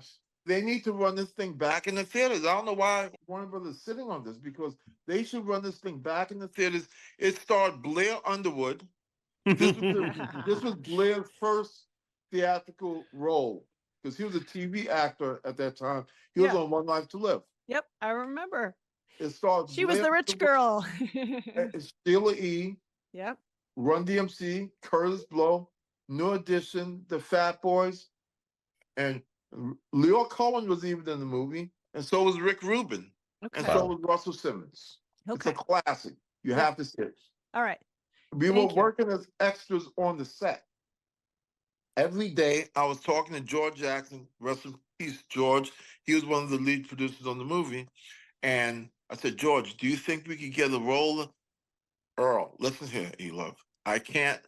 They need to run this thing back in the theaters. I don't know why Warner Brothers is sitting on this, because they should run this thing back in the theaters. It starred Blair Underwood. This was Blair's first theatrical role, because he was a TV actor at that time. He was on One Life to Live. Yep, I remember. It starred She was the rich girl. Sheila E. Yep. Run DMC, Curtis Blow, New Edition, the Fat Boys, and Leo Cohen was even in the movie, and so was Rick Rubin, and so was Russell Simmons. It's a classic. You have to see it. All right. We were working as extras on the set. Every day I was talking to George Jackson, rest in peace, George. He was one of the lead producers on the movie. And I said, George, do you think we could get a role? Earl, listen here, E-Love. I can't.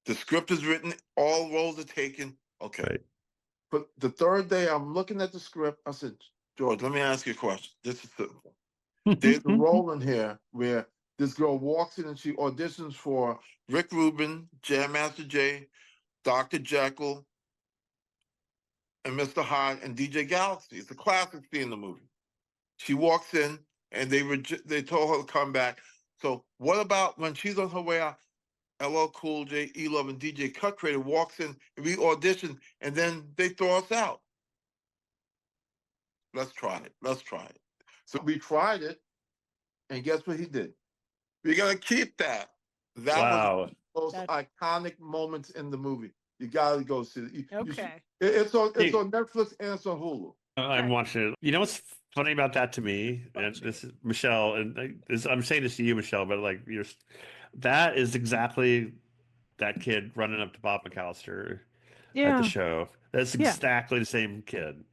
The script is written. All roles are taken. Okay. Right. But the third day I'm looking at the script. I said, George, let me ask you a question. This is simple. There's a role in here where this girl walks in and she auditions for Rick Rubin, Jam Master Jay, Dr. Jekyll, and Mr. Hyde, and DJ Galaxy. It's a classic scene in the movie. She walks in, and they told her to come back. So what about when she's on her way out, LL Cool J, E-Love, and DJ Cut Creator walks in, and we audition, and then they throw us out. Let's try it. So we tried it, and guess what he did? We're going to keep that. That was the most iconic moments in the movie. You got to go see it. It's on Netflix and it's on Hulu. I'm watching it. You know what's funny about that to me? And this is Michelle, and I'm saying this to you, Michelle, but like that is exactly that kid running up to Bob McAllister at the show. That's exactly the same kid.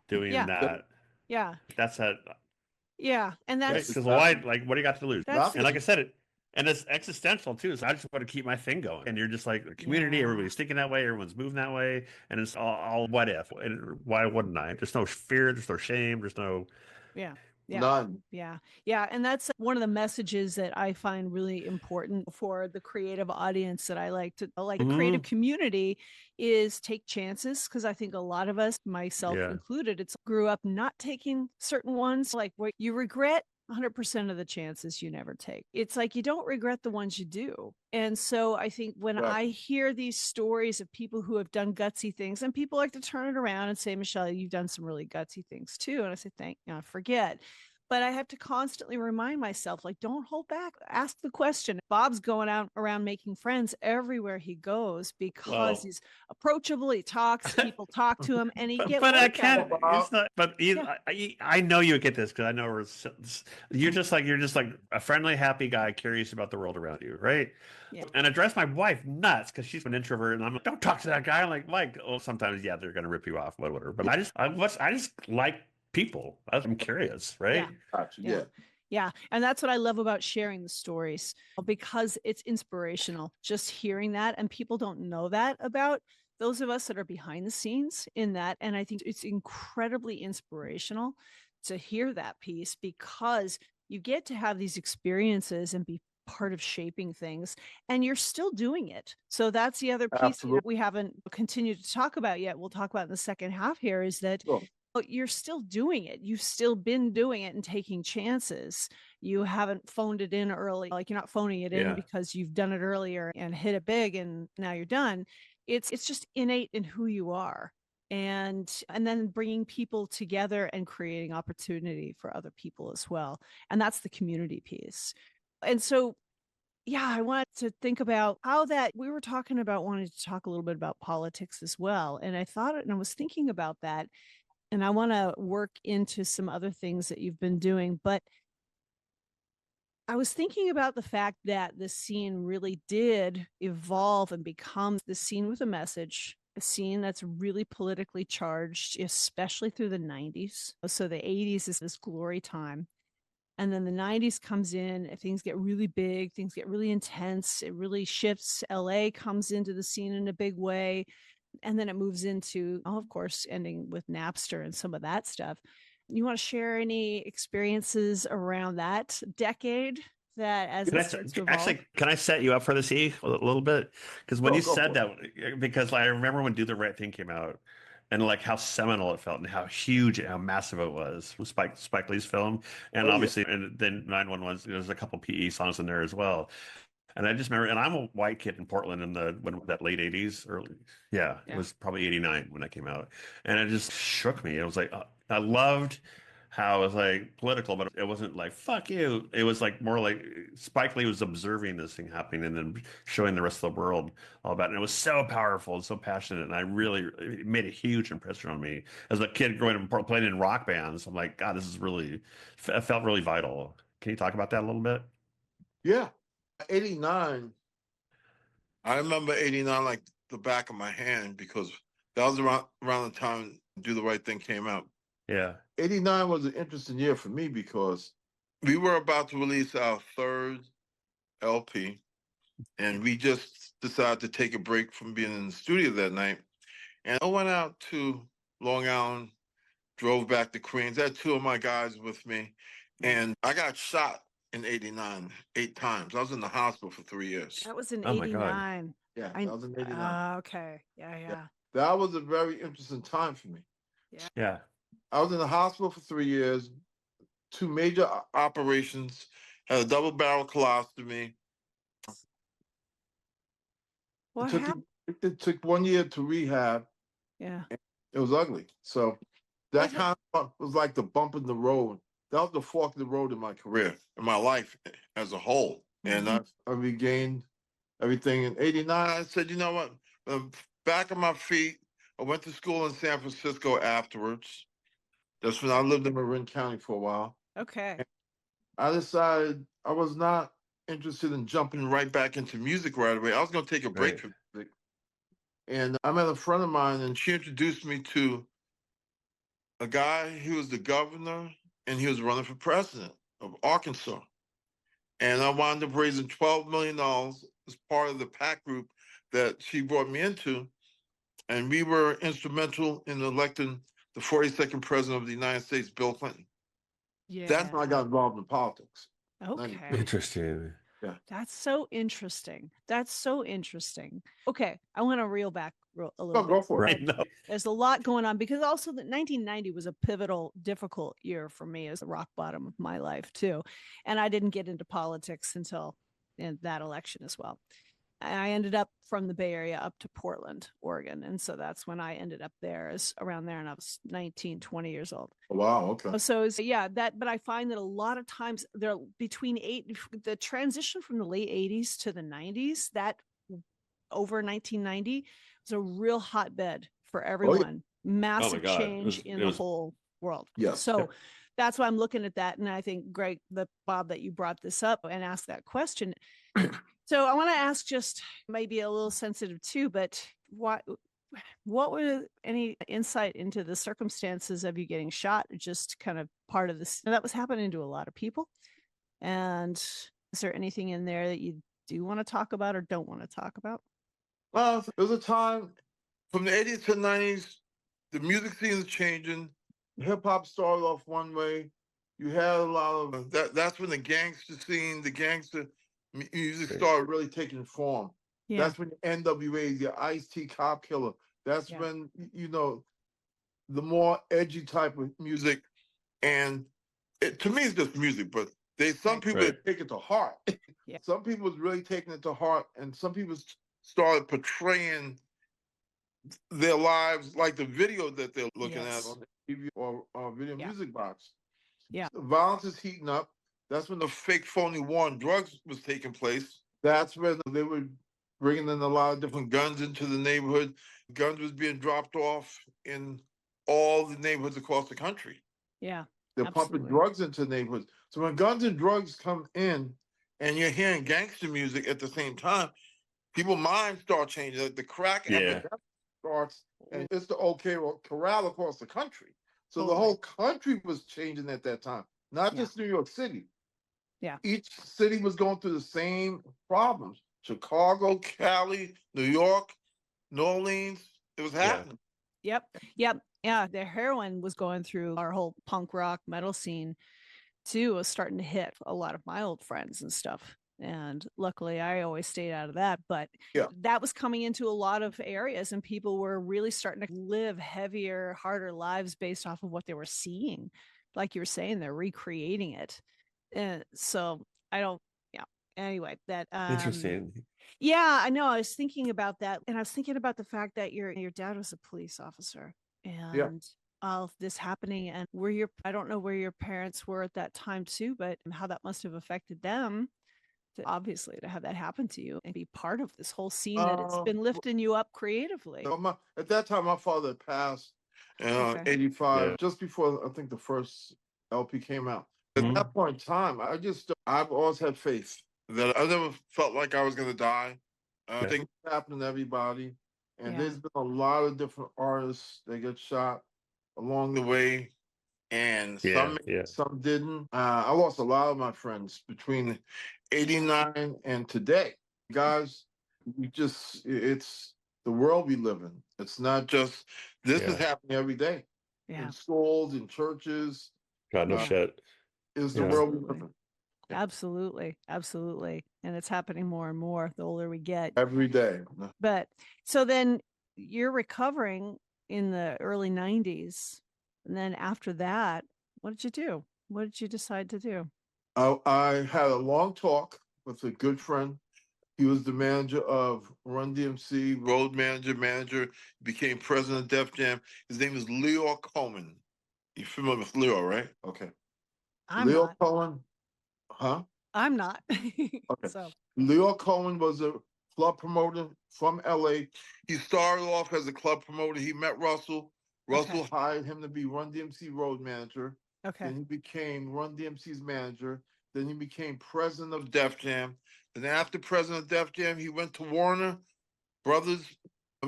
Doing that. Yeah. That's that. Yeah, and that's because why? Like, what do you got to lose? And like I said, and it's existential too. So I just want to keep my thing going. And you're just like the community. Everybody's thinking that way. Everyone's moving that way. And it's all what if? And why wouldn't I? There's no fear. There's no shame. There's no. None. Yeah. And that's one of the messages that I find really important for the creative audience that I like to the creative community is take chances. Cause I think a lot of us, myself included, grew up not taking certain ones, like what you regret 100% of the chances you never take. It's like you don't regret the ones you do. And so I think when Right. I hear these stories of people who have done gutsy things, and people like to turn it around and say, Michelle, you've done some really gutsy things too. And I say, forget. But I have to constantly remind myself, like, don't hold back. Ask the question. Bob's going out around making friends everywhere he goes because Well, he's approachable. He talks, people talk to him, and he get but I work out can't. of it. It's not. But Yeah. I know you get this because I know you're just like a friendly, happy guy, curious about the world around you, right? Yeah. And I drives my wife nuts because she's an introvert, and I'm like, don't talk to that guy. I'm like, Mike. Oh, sometimes yeah, they're gonna rip you off, whatever. But I just like people. I'm curious, right? Gotcha. Yeah. Yeah. Yeah. And that's what I love about sharing the stories because it's inspirational. Just hearing that, and people don't know that about those of us that are behind the scenes in that. And I think it's incredibly inspirational to hear that piece because you get to have these experiences and be part of shaping things, and you're still doing it. So that's the other piece that Absolutely. we haven't continued to talk about yet. We'll talk about in the second half here is that Sure. but you're still doing it. You've still been doing it and taking chances. You haven't phoned it in early. Like you're not phoning it in Yeah. because you've done it earlier and hit it big and now you're done. It's just innate in who you are. And then bringing people together and creating opportunity for other people as well. And that's the community piece. And so yeah, I wanted to think about how that we were talking about wanting to talk a little bit about politics as well. And I thought and I was thinking about that and I want to work into some other things that you've been doing. But I was thinking about the fact that the scene really did evolve and become the scene with a message, a scene that's really politically charged, especially through the 90s. So the 80s is this glory time. And then the 90s comes in, and things get really big, things get really intense. It really shifts. LA comes into the scene in a big way. And then it moves into, oh, of course, ending with Napster and some of that stuff. You want to share any experiences around that decade that as it starts to evolve? Actually, can I set you up for this, a little bit? Because when Go, you go said for that, because I remember when Do the Right Thing came out, and like how seminal it felt, and how huge and how massive it was. Spike Lee's film, and Oh, yeah. obviously, and then 911. There's a couple PE songs in there as well. And I just remember, and I'm a white kid in Portland in that late 80s, yeah, it Yeah. was probably 89 when that came out. And it just shook me. It was like, I loved how it was like political, but it wasn't like, fuck you. It was like more like Spike Lee was observing this thing happening and then showing the rest of the world all about it. And it was so powerful and so passionate. And it made a huge impression on me as a kid growing up in Portland, playing in rock bands. I'm like, God, this is really, it felt really vital. Can you talk about that a little bit? Yeah. 89. I remember 89 like the back of my hand because that was around the time Do the Right Thing came out. Yeah. 89 was an interesting year for me because we were about to release our third LP, and we just decided to take a break from being in the studio that night. And I went out to Long Island, drove back to Queens. I had two of my guys with me, and I got shot in 89 8 times. I was in the hospital for 3 years. That was in Oh my God. 89. Yeah, that was in 89. Okay. Yeah. That was a very interesting time for me. Yeah. I was in the hospital for 3 years, two major operations, had a double barrel colostomy. What It happened? took 1 year to rehab. Yeah. It was ugly. So that kind of was like the bump in the road. That was the fork in the road in my career, in my life as a whole. And I regained everything in 89. I said, you know what? Back on my feet. I went to school in San Francisco afterwards. That's when I lived in Marin County for a while. Okay. And I decided I was not interested in jumping right back into music right away. I was going to take a break from music. And I met a friend of mine, and she introduced me to a guy. He was the governor, and he was running for president of Arkansas. And I wound up raising $12 million as part of the PAC group that she brought me into. And we were instrumental in electing the 42nd president of the United States, Bill Clinton. Yeah. That's when I got involved in politics. Okay. Interesting. Yeah. That's so interesting. That's so interesting. Okay, I want to reel back a little Go bit. for it. Right. No. There's a lot going on because also the 1990 was a pivotal, difficult year for me as the rock bottom of my life too. And I didn't get into politics until that election as well. I ended up from the Bay Area up to Portland, Oregon. And so that's when I ended up there, as around there. And I was 19, 20 years old. Wow. Okay. So yeah, but I find that a lot of times there the transition from the late 80s to the 90s, that over 1990 was a real hotbed for everyone. Massive God. change in the whole world. Yes. So that's why I'm looking at that. And I think, Greg, Bob, that you brought this up and asked that question. So I want to ask, just maybe a little sensitive too, but what were any insight into the circumstances of you getting shot? Just kind of part of this that was happening to a lot of people. And is there anything in there that you do want to talk about or don't want to talk about? Well, there was a time from the 80s to the 90s, the music scene is changing. Hip hop started off one way. You had a lot of that's when the gangster scene, the gangster music started really taking form. Yeah. That's when the NWA, the Ice-T Cop Killer. That's when, the more edgy type of music. And to me, it's just music, but some people take it to heart. Yeah. Some people was really taking it to heart, and some people started portraying their lives like the video that they're looking at on the TV or video music box. Yeah. The violence is heating up. That's when the fake phony war on drugs was taking place. That's when they were bringing in a lot of different guns into the neighborhood. Guns was being dropped off in all the neighborhoods across the country. Yeah. They're pumping drugs into neighborhoods. So when guns and drugs come in and you're hearing gangster music at the same time, people's minds start changing. The crack epidemic starts, and it's the OK Corral across the country. So the whole country was changing at that time, not just New York City. Yeah. Each city was going through the same problems. Chicago, Cali, New York, New Orleans. It was happening. Yep. Yeah, the heroin was going through our whole punk rock metal scene too. Was starting to hit a lot of my old friends and stuff. And luckily, I always stayed out of that. But that was coming into a lot of areas, and people were really starting to live heavier, harder lives based off of what they were seeing. Like you were saying, they're recreating it. And so I don't. Yeah. Anyway, that Interesting. Yeah, I know. I was thinking about that, and I was thinking about the fact that your dad was a police officer, and all of this happening, and I don't know where your parents were at that time too, but how that must have affected them, obviously, to have that happen to you and be part of this whole scene that it's been lifting you up creatively. At that time, my father had passed in 85, just before I think the first LP came out. At that point in time, I've always had faith that I never felt like I was going to die. I think it happened to everybody. And there's been a lot of different artists that get shot along the way. And some didn't. I lost a lot of my friends between 89 and today. Guys, it's the world we live in. It's not just, this is happening every day. In schools, in churches. God, no shit. Is the world we live in. Absolutely. And it's happening more and more the older we get. Every day. But so then you're recovering in the early 90s. And then after that, what did you do? What did you decide to do? I had a long talk with a good friend. He was the manager of Run DMC, road manager, became president of Def Jam. His name is Leo Cohen. You're familiar with Leo, right? Okay. Leo Cohen. Huh? I'm not. Okay. So Leo Cohen was a club promoter from LA. He started off as a club promoter. He met Russell. Russell hired him to be Run DMC road manager. Okay. Then he became Run DMC's manager. Then he became president of Def Jam. Then after president of Def Jam, he went to Warner Brothers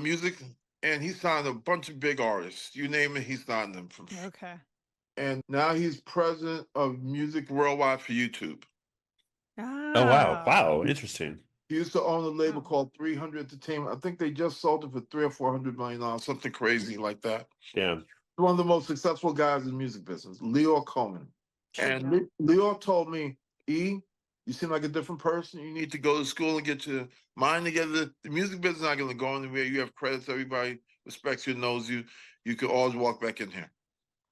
Music, and he signed a bunch of big artists. You name it, he signed them. Okay. And now he's president of music worldwide for YouTube. Oh, wow. Wow. Interesting. He used to own a label called 300 Entertainment. I think they just sold it for $300 or $400 million, something crazy like that. Yeah. One of the most successful guys in the music business, Leo Cohen. And Leo told me, You seem like a different person. You need to go to school and get your mind together. The music business is not going to go anywhere. You have credits. Everybody respects you, knows you. You can always walk back in here.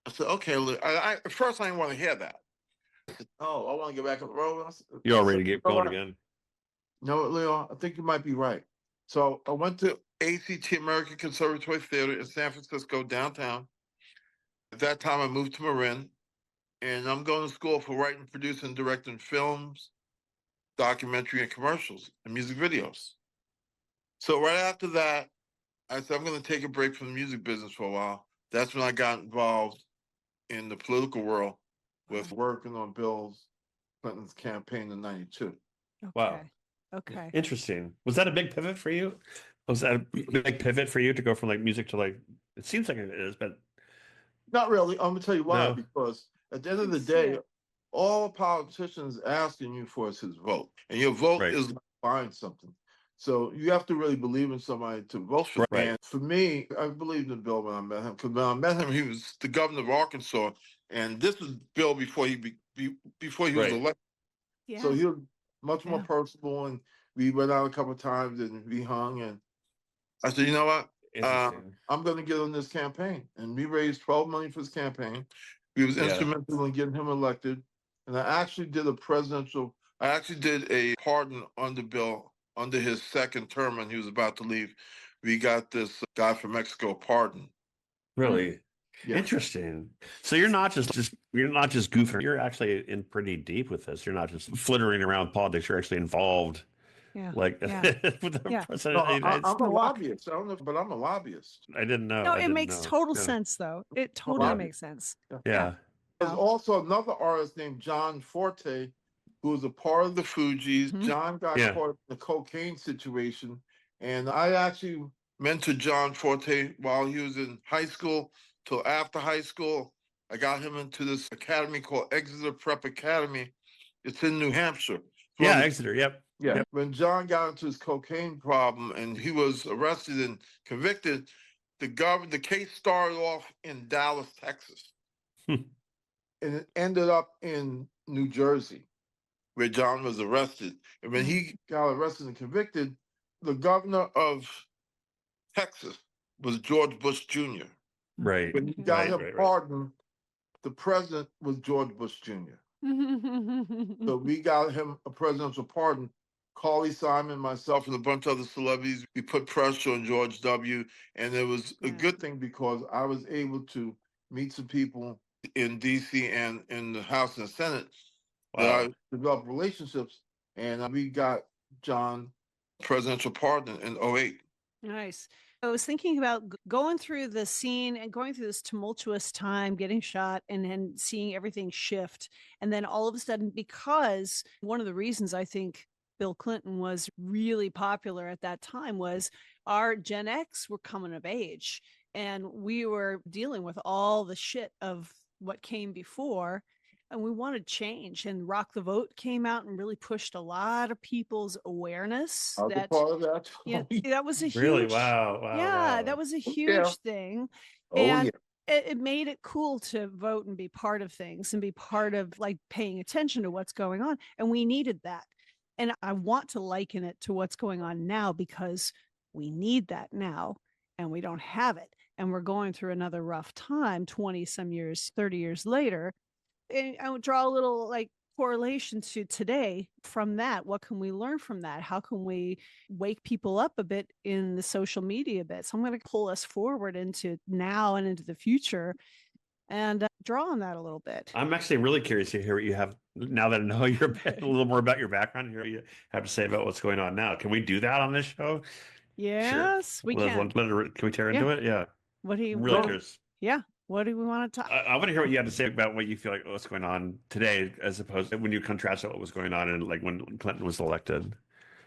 I said, okay. Look, at first, I didn't want to hear that. I said, oh, I want to get back on the road. You're all ready to "You get know going what? again. No, Leo, I think you might be right." So I went to ACT, American Conservatory Theater in San Francisco, downtown. At that time, I moved to Marin, and I'm going to school for writing, producing, and directing films, documentary, and commercials, and music videos. So right after that, I said, I'm going to take a break from the music business for a while. That's when I got involved in the political world with working on Bill Clinton's campaign in '92. Wow. Okay. Interesting. Was that a big pivot for you? Was that a big pivot for you to go from like music to like, it seems like it is, but Not really. I'm going to tell you why. no. Because at the end of the Let's see day, it. all a politician's asking you for is his vote. And your vote Right. is buying something. So you have to really believe in somebody to vote for. Right. And for me, I believed in Bill when I met him. Because when I met him, he was the governor of Arkansas. And this was Bill before he before he was Right. elected. Yeah. So he was much more Yeah. personable. And we went out a couple of times and we hung. And I said, you know what? Interesting. I'm going to get on this campaign. And we raised $12 million for his campaign. We was Yeah. instrumental in getting him elected. And I actually did a pardon under Bill under his second term when he was about to leave. We got this guy from Mexico pardoned. Really? Yeah. Interesting. So you're not just goofing. You're actually in pretty deep with this. You're not just flittering around politics. You're actually involved. Yeah. Like Yeah. with the Yeah. president No, of the United I'm States. a lobbyist. I don't know, but I'm a lobbyist. I didn't know. No, I it didn't makes know. total Yeah. sense though. It I'm a totally lobbyist. makes sense. Yeah. There's also another artist named John Forte, who was a part of the Fugees. Mhm. John got Yeah. caught in the cocaine situation, and I actually mentored John Forte while he was in high school till after high school. I got him into this academy called Exeter Prep Academy. It's in New Hampshire. Yeah, Exeter. Yep. Yeah. Yep. When John got into his cocaine problem and he was arrested and convicted, the case started off in Dallas, Texas. And it ended up in New Jersey, where John was arrested. And when he got arrested and convicted, the governor of Texas was George Bush Jr. Right. When he got him Right. pardoned, the president was George Bush Jr. So we got him a presidential pardon. Carly Simon, myself, and a bunch of other celebrities, we put pressure on George W. And it was a good thing because I was able to meet some people in D.C. and in the House and Senate that I developed relationships, and we got John presidential pardon in '08. Nice. I was thinking about going through the scene and going through this tumultuous time, getting shot, and then seeing everything shift. And then all of a sudden, because one of the reasons I think Bill Clinton was really popular at that time was our Gen X were coming of age and we were dealing with all the shit of what came before. And we wanted change, and Rock the Vote came out and really pushed a lot of people's awareness. I was a part of that. Yeah, that was a huge, Really? Wow. yeah, that was a huge thing. And it made it cool to vote and be part of things and be part of like paying attention to what's going on. And we needed that. And I want to liken it to what's going on now because we need that now and we don't have it. And we're going through another rough time 20 some years, 30 years later. And I would draw a little like correlation to today from that. What can we learn from that? How can we wake people up a bit in the social media bit? So I'm going to pull us forward into now and into the future and draw on that a little bit. I'm actually really curious to hear what you have now that I know a little more about your background. Hear what you have to say about what's going on now. Can we do that on this show? Yes, sure. we can. Can we tear into it? Yeah. What do you really curious? Yeah. What do we want to talk? I want to hear what you have to say about what you feel like what's going on today, as opposed to when you contrast what was going on and like when Clinton was elected.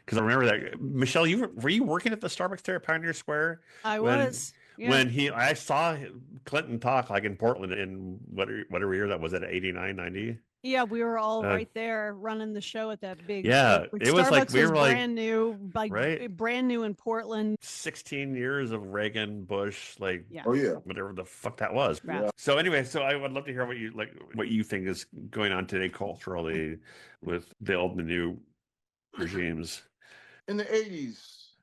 Because I remember that Michelle, were you working at the Starbucks there at Pioneer Square? I was. Yeah. When I saw Clinton talk like in Portland in whatever year that was, at 89, 90. Yeah, we were all Uh, right there running the show at that big. Yeah, it was like Starbucks we was were like, brand new, right? brand new in Portland. 16 years of Reagan, Bush, like Yeah. Oh yeah. whatever the fuck that was. Yeah. So anyway, so I would love to hear what you think is going on today culturally with the old and the new regimes. In the 80s,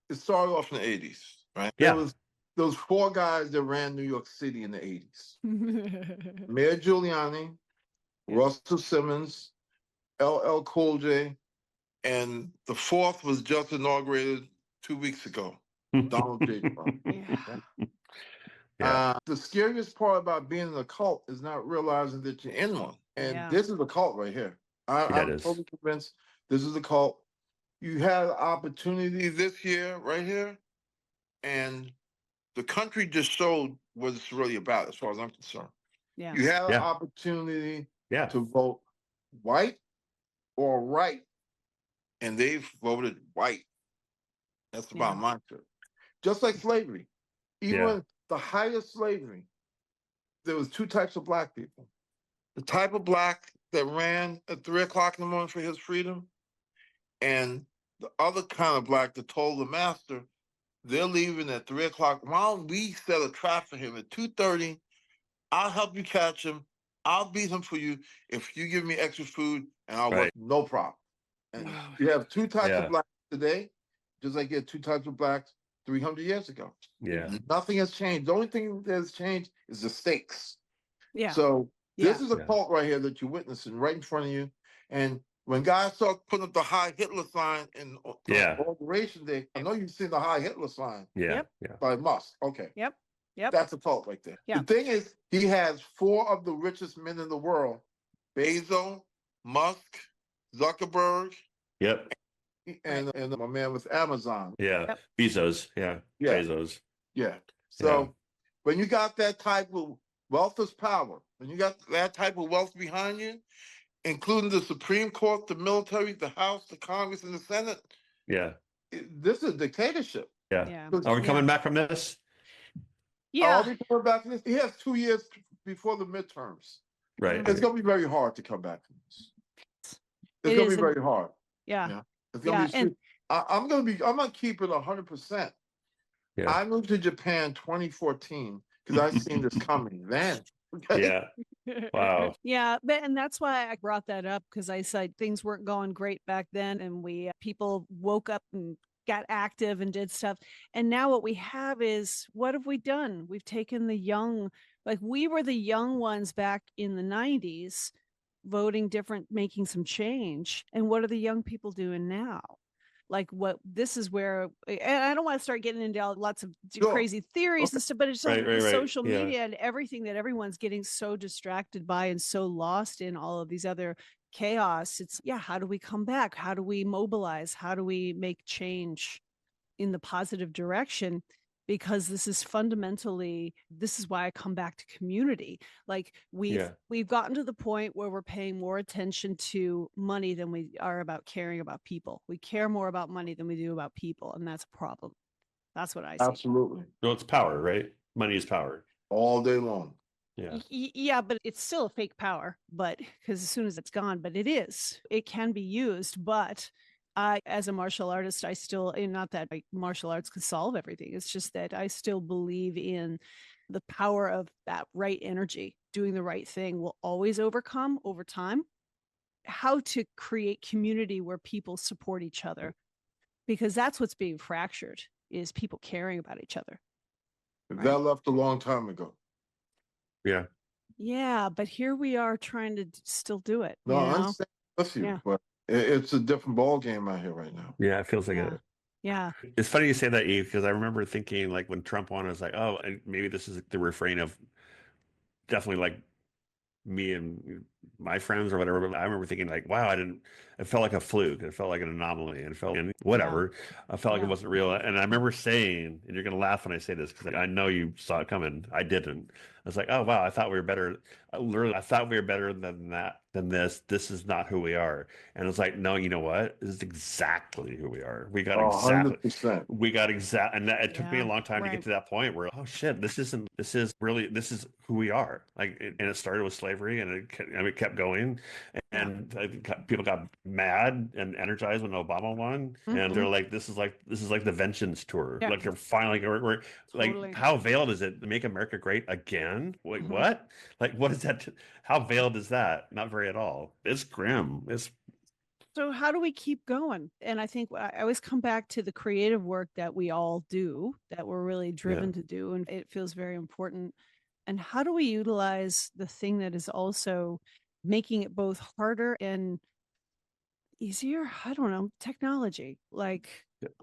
it started off in the 80s, right? Yeah. There was those 4 guys that ran New York City in the 80s. Mayor Giuliani, Yeah. Russell Simmons, LL Cool J, and the 4th was just inaugurated 2 weeks ago, Donald J. Trump. Yeah. The scariest part about being in a cult is not realizing that you're in one. And this is a cult right here. I'm totally convinced this is a cult. You had an opportunity this year, right here, and the country just showed what it's really about, as far as I'm concerned. Yeah. You had an opportunity to vote white or right, and they've voted white. That's the bottom line to it. Just like slavery. Even the height of slavery, there was 2 types of black people. The type of black that ran at 3 o'clock in the morning for his freedom, and the other kind of black that told the master, they're leaving at 3 o'clock. Why don't we set a trap for him at 2:30? I'll help you catch him. I'll beat him for you if you give me extra food, and I'll work no problem. And you have 2 types of blacks today, just like you had 2 types of blacks 300 years ago. Yeah. Nothing has changed. The only thing that has changed is the stakes. Yeah. So this is a cult right here that you're witnessing right in front of you. And when guys start putting up the High Hitler sign in Inauguration Day, I know you've seen the High Hitler sign. Yeah. By Musk. Okay. Yep. That's a cult right there. The thing is, he has 4 of the richest men in the world: Bezos, Musk, Zuckerberg. Yep. And my man with Amazon. Yeah. Bezos. Yeah. Bezos. Yeah. So when you got that type of wealth is power, when you got that type of wealth behind you, including the Supreme Court, the military, the House, the Congress, and the Senate. Yeah. This is a dictatorship. Yeah. Are we coming back from this? Yeah. Are we coming back from this? He has 2 years before the midterms. Right. It's going to be very hard to come back from this. It's going to be very hard. Yeah. It's going to be. I'm going to keep it 100%. Yeah. I moved to Japan 2014 because I seen this coming then. Okay? Yeah. Wow. Yeah, and that's why I brought that up, because I said things weren't going great back then, and people woke up and got active and did stuff. And now what we have is, what have we done? We've taken the young, like we were the young ones back in the 90s, voting different, making some change. And what are the young people doing now? Like this is where, and I don't want to start getting into lots of crazy theories and stuff, but it's just social media and everything that everyone's getting so distracted by and so lost in all of these other chaos. It's how do we come back? How do we mobilize? How do we make change in the positive direction? Because this is fundamentally, this is why I come back to community. Like we've gotten to the point where we're paying more attention to money than we are about caring about people. We care more about money than we do about people, and that's a problem. That's what I see. Absolutely. No, it's power, right? Money is power. All day long. Yeah. Yeah, but it's still a fake power, but because as soon as it's gone, but it can be used, but as a martial artist, I still, not that martial arts can solve everything. It's just that I still believe in the power of that right energy. Doing the right thing will always overcome over time. How to create community where people support each other, because that's what's being fractured, is people caring about each other. Right? That left a long time ago. Yeah. Yeah, but here we are trying to still do it. No, I understand with you, but it's a different ball game out here right now. Yeah, it feels like it. Yeah. It's funny you say that, Eve, because I remember thinking, like, when Trump won, I was like, oh, and maybe this is the refrain of definitely like me and my friends or whatever. But I remember thinking, like, wow, it felt like a fluke. It felt like an anomaly. It felt whatever. I felt like it wasn't real. And I remember saying, and you're going to laugh when I say this, because I know you saw it coming. I didn't. I was like, oh, wow, I thought we were better. Literally, I thought we were better than that, than this. This is not who we are. And it's like, no, you know what? This is exactly who we are. We got exactly. 100%. We got exact. And it took me a long time to get to that point where, oh shit, this is who we are. Like, and it started with slavery, and it kept going, and people got mad and energized when Obama won, and they're like, this is like the vengeance tour. Yeah. Like they're finally we're Totally. like, how veiled is it? Make America great again? Wait, what? Like, what is that? How veiled is that? Not very at all. It's grim. So how do we keep going? And I think I always come back to the creative work that we all do, that we're really driven to do, and it feels very important. And how do we utilize the thing that is also making it both harder and easier? I don't know, technology, like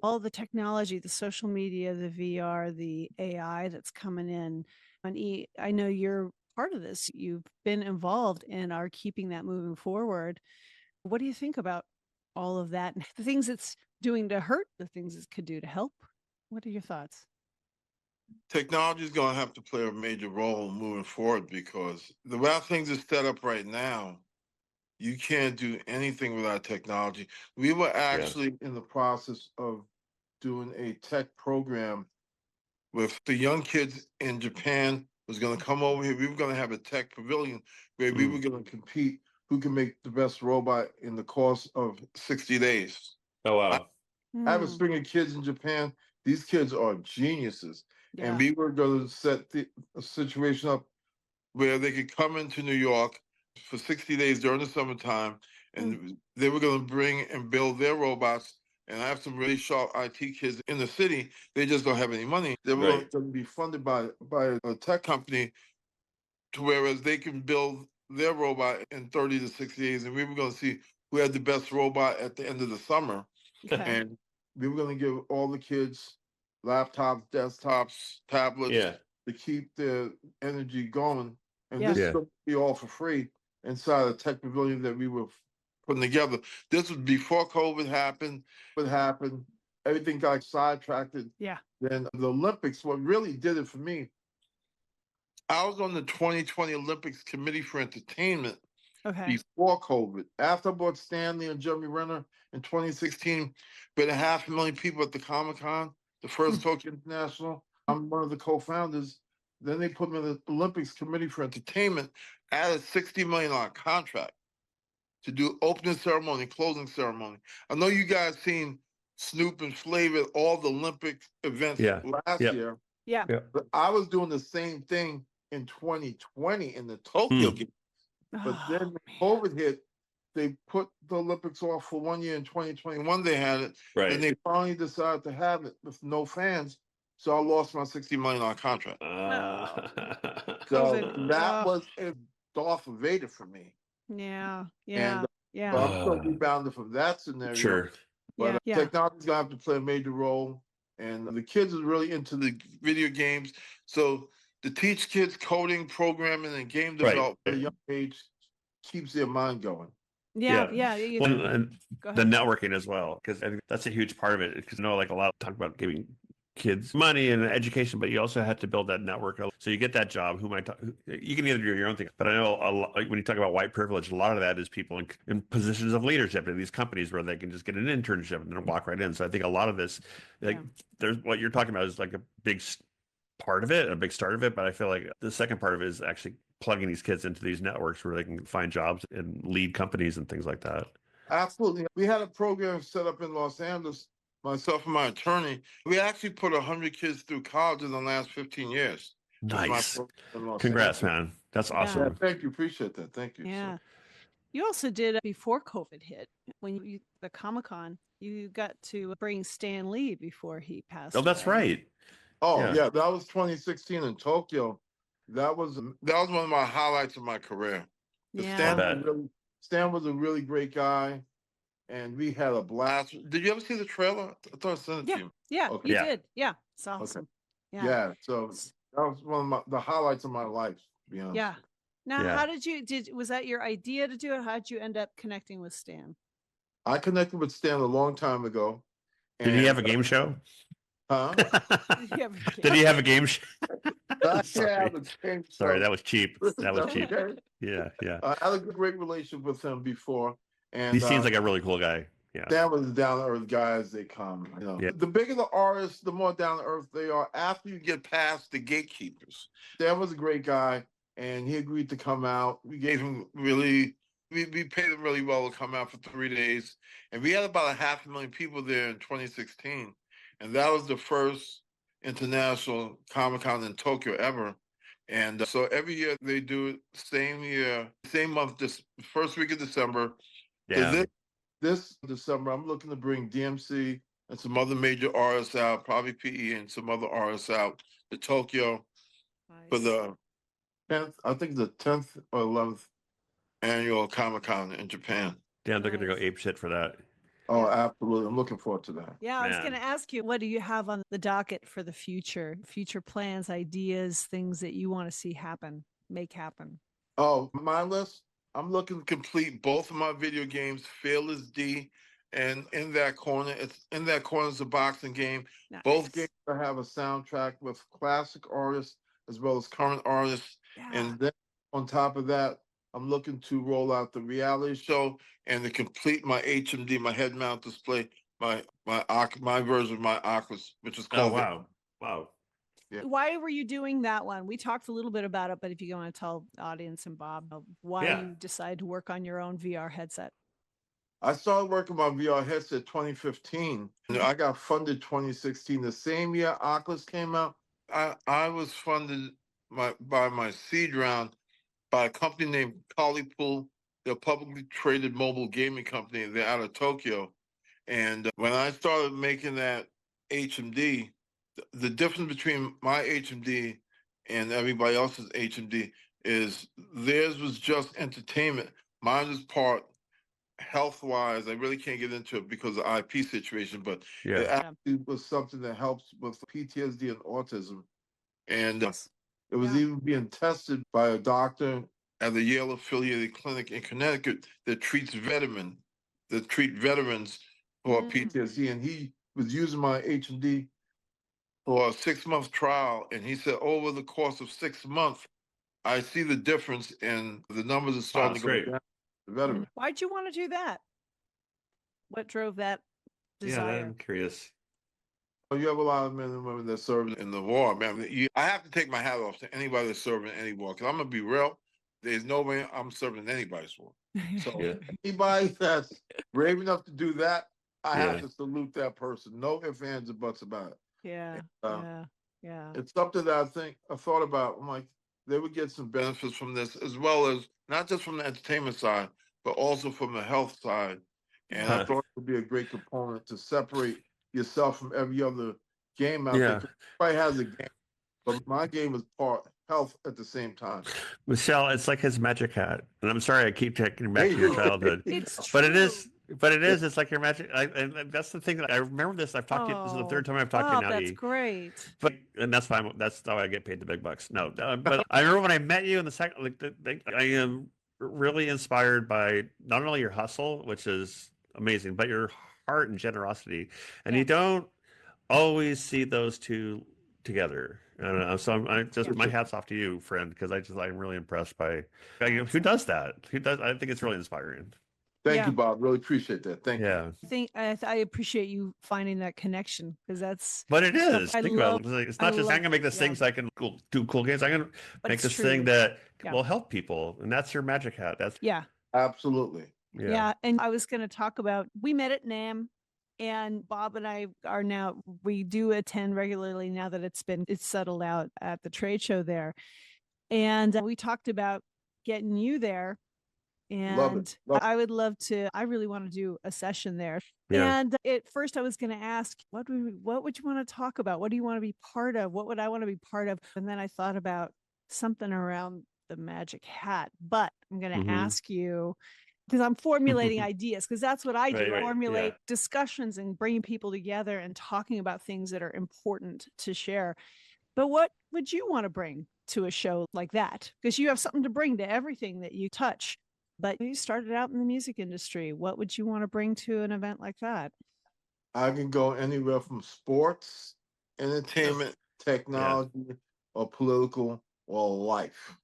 all the technology, the social media, the VR, the AI that's coming in. And I know you're part of this. You've been involved and are keeping that moving forward. What do you think about all of that and the things it's doing to hurt, the things it could do to help? What are your thoughts? Technology is going to have to play a major role moving forward because the way things are set up right now, you can't do anything without technology. We were actually in the process of doing a tech program with the young kids in Japan was going to come over here. We were going to have a tech pavilion where we were going to compete who can make the best robot in the course of 60 days. Oh, wow. I have a string of kids in Japan. These kids are geniuses. Yeah. And we were going to set a situation up where they could come into New York for 60 days during the summertime, and they were going to bring and build their robots. And I have some really sharp IT kids in the city. They just don't have any money. They were going to be funded by a tech company, to whereas they can build their robot in 30 to 60 days. And we were going to see who had the best robot at the end of the summer. Okay. And we were going to give all the kids laptops, desktops, tablets to keep their energy going. And this is going to be all for free inside a tech pavilion that we were putting together. This was before COVID happened. What happened? Everything got sidetracked. Yeah. Then the Olympics, what really did it for me, I was on the 2020 Olympics Committee for Entertainment before COVID. After I bought Stanley and Jeremy Renner in 2016, but 500,000 people at the Comic-Con, the first Tokyo International. I'm one of the co-founders. Then they put me in the Olympics Committee for Entertainment at a $60 million contract to do opening ceremony, closing ceremony. I know you guys seen Snoop and Flavor at all the Olympic events last year. Yeah. But I was doing the same thing in 2020 in the Tokyo Games. But then COVID hit, they put the Olympics off for 1 year in 2021. They had it. And they finally decided to have it with no fans. So I lost my $60 million contract. So that was a Darth Vader for me. Yeah. And I'm still rebounding from that scenario. Sure. But technology's going to have to play a major role. And the kids are really into the video games. So to teach kids coding, programming, and game development at a young age keeps their mind going. Yeah. Well, and the networking as well, because I think that's a huge part of it. Because like a lot of talk about giving kids money and education, but you also have to build that network. So you get that job. You can either do your own thing, but I know a lot, like when you talk about white privilege, a lot of that is people in positions of leadership in these companies where they can just get an internship and then walk right in. So I think a lot of this, there's what you're talking about is like a big part of it, a big start of it. But I feel like the second part of it is actually plugging these kids into these networks where they can find jobs and lead companies and things like that. Absolutely. We had a program set up in Los Angeles, myself and my attorney. We actually put 100 kids through college in the last 15 years. Nice. Congrats, man. That's awesome. Yeah, thank you. Appreciate that. Thank you. Yeah. You also did before COVID hit, when the Comic-Con, you got to bring Stan Lee before he passed away. That's right. Oh, yeah. That was 2016 in Tokyo. That was one of my highlights of my career. Stan was a really great guy, and we had a blast. Did you ever see the trailer? I thought I sent it to you. Yeah, you did. Yeah, it's awesome. Okay. Yeah, so that was one of the highlights of my life, to be honest. Yeah. Now, how was that your idea to do it? How did you end up connecting with Stan? I connected with Stan a long time ago. Did he have a game show? Huh? Did he have a game show? Sorry, that was cheap. That was cheap. Okay. Yeah. I had a great relationship with him before. And he seems like a really cool guy. Yeah. Stan was a down-to-earth guy as they come. The bigger the artists, the more down-to-earth they are after you get past the gatekeepers. Stan was a great guy. and he agreed to come out. We gave him we paid him really well to come out for 3 days. And we had about 500,000 people there in 2016. And that was the first international Comic-Con in Tokyo ever. And so every year they do it, same year, same month, this first week of December. So Yeah. this December, I'm looking to bring DMC and some other major artists out, probably PE and some other artists out to Tokyo for the 10th, I think the 10th or 11th annual Comic-Con in Japan. Damn, they're gonna go Nice. ape shit for that. Oh, absolutely. I'm looking forward to that. Yeah, I was going Man. to ask you, what do you have on the docket for the future plans, ideas, things that you want to see happen, make happen? Oh, my list, I'm looking to complete both of my video games, Fearless D, and in that corner is a boxing game. Both games have a soundtrack with classic artists as well as current artists. Yeah. And then on top of that, I'm looking to roll out the reality show and to complete my HMD, my head mount display, my version of my Oculus, which is Oh called wow. Yeah. Why were you doing that one? We talked a little bit about it, but if you want to tell the audience and Bob why you decided to work on your own VR headset. I started working on VR headset 2015. And I got funded 2016. The same year Oculus came out, I was funded by my seed round by a company named Polypool. They're a publicly traded mobile gaming company. They're out of Tokyo. And when I started making that HMD, the difference between my HMD and everybody else's HMD is theirs was just entertainment. Mine is part health-wise. I really can't get into it because of the IP situation, but it actually was something that helps with PTSD and autism. And it was even being tested by a doctor at the Yale affiliated clinic in Connecticut that treat veterans for PTSD. And he was using my HMD for a 6-month trial. And he said, over the course of 6 months, I see the difference in the numbers are starting to go down. The veteran. Why'd you want to do that? What drove that desire? Yeah, I'm curious. You have a lot of men and women that serve in the war, man. I have to take my hat off to anybody that's serving in any war, because I'm gonna be real. There's no way I'm serving in anybody's war. So anybody that's brave enough to do that, I have to salute that person. No ifs, ands, or buts about it. Yeah. It's something that I thought about. I'm like, they would get some benefits from this, as well as not just from the entertainment side, but also from the health side. And I thought it would be a great component to separate yourself from every other game out there. Everybody has a game, but my game is part health at the same time. Michelle, it's like his magic hat. And I'm sorry I keep taking back to your childhood. It's but it's like your magic. And that's the thing that I remember this. I've talked to you. This is the third time I've talked to you now. That's great. And that's fine. That's how I get paid the big bucks. No, but I remember when I met you in the second, I am really inspired by not only your hustle, which is amazing, but your heart and generosity. And you don't always see those two together. I don't know. So my hat's off to you, friend, because I'm really impressed by who does that. I think it's really inspiring. Thank you, Bob. Really appreciate that. Thank you. I appreciate you finding that connection, because that's. But it is. Think about it. It's not just I'm gonna make this thing so I can do cool games. I'm gonna make this thing that will help people, and that's your magic hat. That's absolutely. Yeah, and I was going to talk about, we met at NAMM, and Bob and I we do attend regularly now that it's settled out at the trade show there. And we talked about getting you there. And love it. I would love to, I really want to do a session there. Yeah. And at first I was going to ask, what would you want to talk about? What do you want to be part of? What would I want to be part of? And then I thought about something around the magic hat, but I'm going to ask you, because I'm formulating ideas, because that's what I do. Formulate discussions and bringing people together and talking about things that are important to share. But what would you want to bring to a show like that? Because you have something to bring to everything that you touch. But you started out in the music industry. What would you want to bring to an event like that? I can go anywhere from sports, entertainment, technology, or political, or life.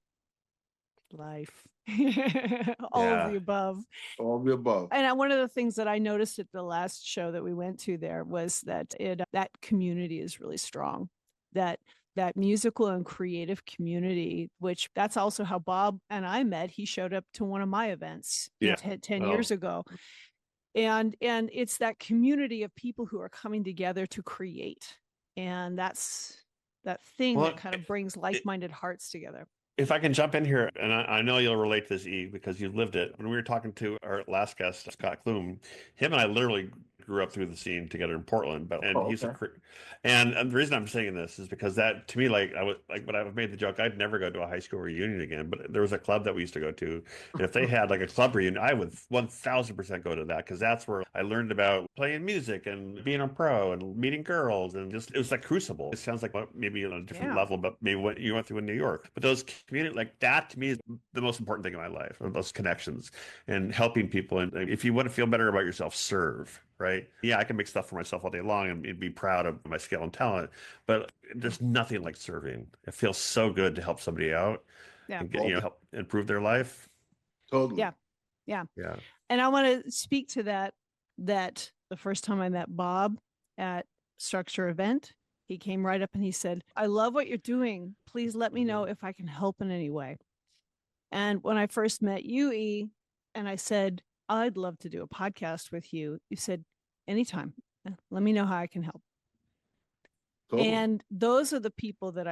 All of the above. All of the above. And one of the things that I noticed at the last show that we went to there was that that community is really strong, that that musical and creative community, which that's also how Bob and I met. He showed up to one of my events 10 years ago. And it's that community of people who are coming together to create. And that's that thing that kind of brings like-minded hearts together. If I can jump in here, and I know you'll relate to this, E, because you've lived it. When we were talking to our last guest, Scott Klum, him and I literally grew up through the scene together in Portland. And the reason I'm saying this is because that, to me, like, I was like, when I made the joke, I'd never go to a high school reunion again. But there was a club that we used to go to, and if they had like a club reunion, I would 1000% go to that, because that's where I learned about playing music and being a pro and meeting girls, and just it was like crucible. It sounds like maybe on a different level, but maybe what you went through in New York. But those community, like that, to me is the most important thing in my life, those connections and helping people. And if you want to feel better about yourself, serve. Right? Yeah, I can make stuff for myself all day long and be proud of my skill and talent, but there's nothing like serving. It feels so good to help somebody out and help improve their life. Totally. Yeah. And I want to speak to that the first time I met Bob at Struktur event, he came right up and he said, "I love what you're doing. Please let me know if I can help in any way." And when I first met you, E, and I said, "I'd love to do a podcast with you," you said, "Anytime. Let me know how I can help." Totally. And those are the people that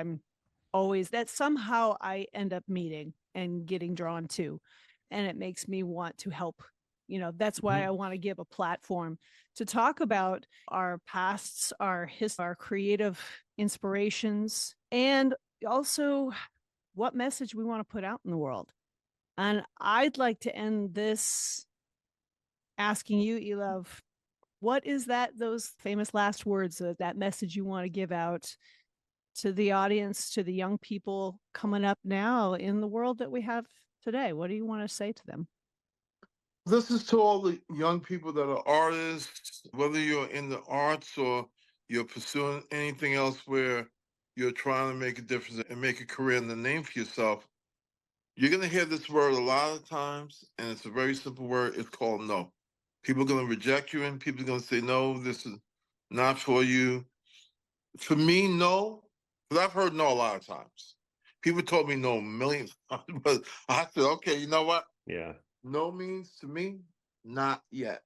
that somehow I end up meeting and getting drawn to. And it makes me want to help. That's why I want to give a platform to talk about our pasts, our creative inspirations, and also what message we want to put out in the world. And I'd like to end this asking you, E-LOVE, what is those famous last words, that message you want to give out to the audience, to the young people coming up now in the world that we have today? What do you want to say to them? This is to all the young people that are artists, whether you're in the arts or you're pursuing anything else where you're trying to make a difference and make a career and a name for yourself. You're going to hear this word a lot of times, and it's a very simple word. It's called no. People are going to reject you, and people are going to say, no, this is not for you. For me, no, because I've heard no a lot of times. People told me no millions of times, but I said, okay, you know what? Yeah. No means to me, not yet.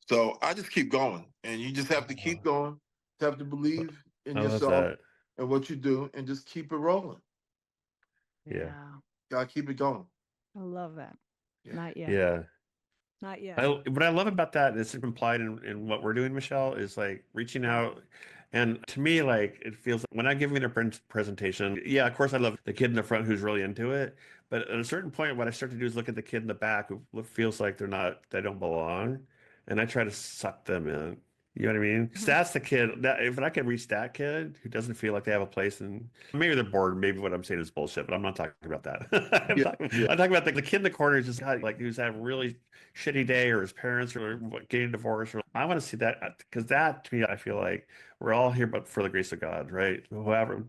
So I just keep going, and you just have to keep going. You have to believe in yourself and what you do, and just keep it rolling. Yeah. Gotta keep it going. I love that. Yeah. Not yet. Yeah. Not yet. What I love about that, it's implied in what we're doing, Michelle, is like reaching out. And to me, like, it feels like when I give me a presentation, yeah, of course I love the kid in the front who's really into it. But at a certain point, what I start to do is look at the kid in the back who feels like they don't belong. And I try to suck them in. You know what I mean? So that's the kid if I can reach that kid who doesn't feel like they have a place, and maybe they're bored, maybe what I'm saying is bullshit, but I'm not talking about that. I'm talking about the kid in the corner who's just who's had a really shitty day, or his parents are getting divorced. I want to see that, because that, to me, I feel like we're all here but for the grace of God, right? Whoever.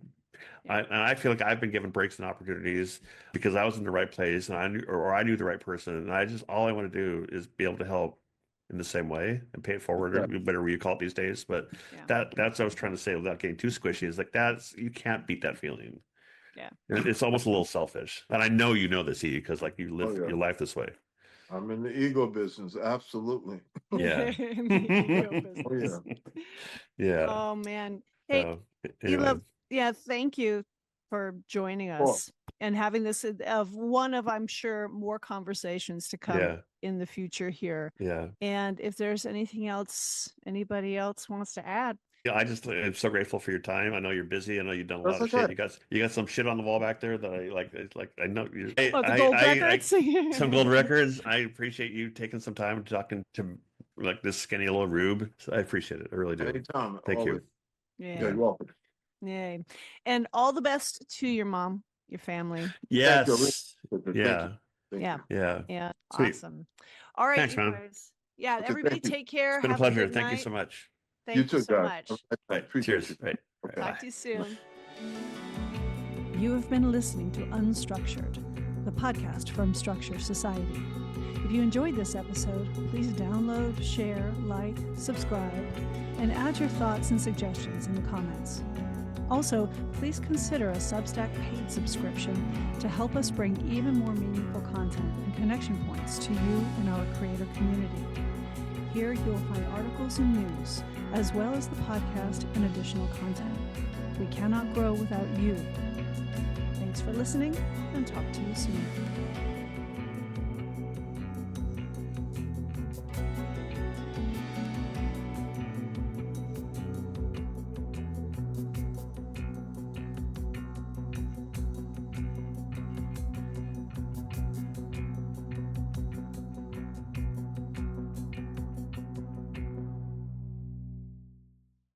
I feel like I've been given breaks and opportunities because I was in the right place, and I knew the right person, and all I want to do is be able to help in the same way and pay it forward, or whatever you call it these days. But that's what I was trying to say without getting too squishy, is like, you can't beat that feeling. Yeah. It's almost a little selfish. And I know you know this, E, because like you live your life this way. I'm in the ego business. Absolutely. Yeah. Ego business. Yeah. Oh man. Hey, anyway. Thank you for joining us and having this one of, I'm sure, more conversations to come in the future here. Yeah. And if there's anything else anybody else wants to add. Yeah, I'm so grateful for your time. I know you're busy. I know you've done a lot of shit. You got some shit on the wall back there that I like. I know you. The gold records. Some gold records. I appreciate you taking some time talking to like this skinny little rube. So I appreciate it. I really do. Anytime. Thank you. Yeah. You're welcome. Yay. And all the best to your mom, your family. Yes. Yeah. Yeah. Sweet. Awesome. All right, thanks, man. guys. Yeah, everybody take care. It's been a pleasure. Thank you so much. Thank you so much. Right. Cheers. Right. Talk to you soon. You have been listening to UnStruktured, the podcast from Struktur Society. If you enjoyed this episode, please download, share, like, subscribe, and add your thoughts and suggestions in the comments. Also, please consider a Substack paid subscription to help us bring even more meaningful content and connection points to you and our creator community. Here you'll find articles and news, as well as the podcast and additional content. We cannot grow without you. Thanks for listening, and talk to you soon.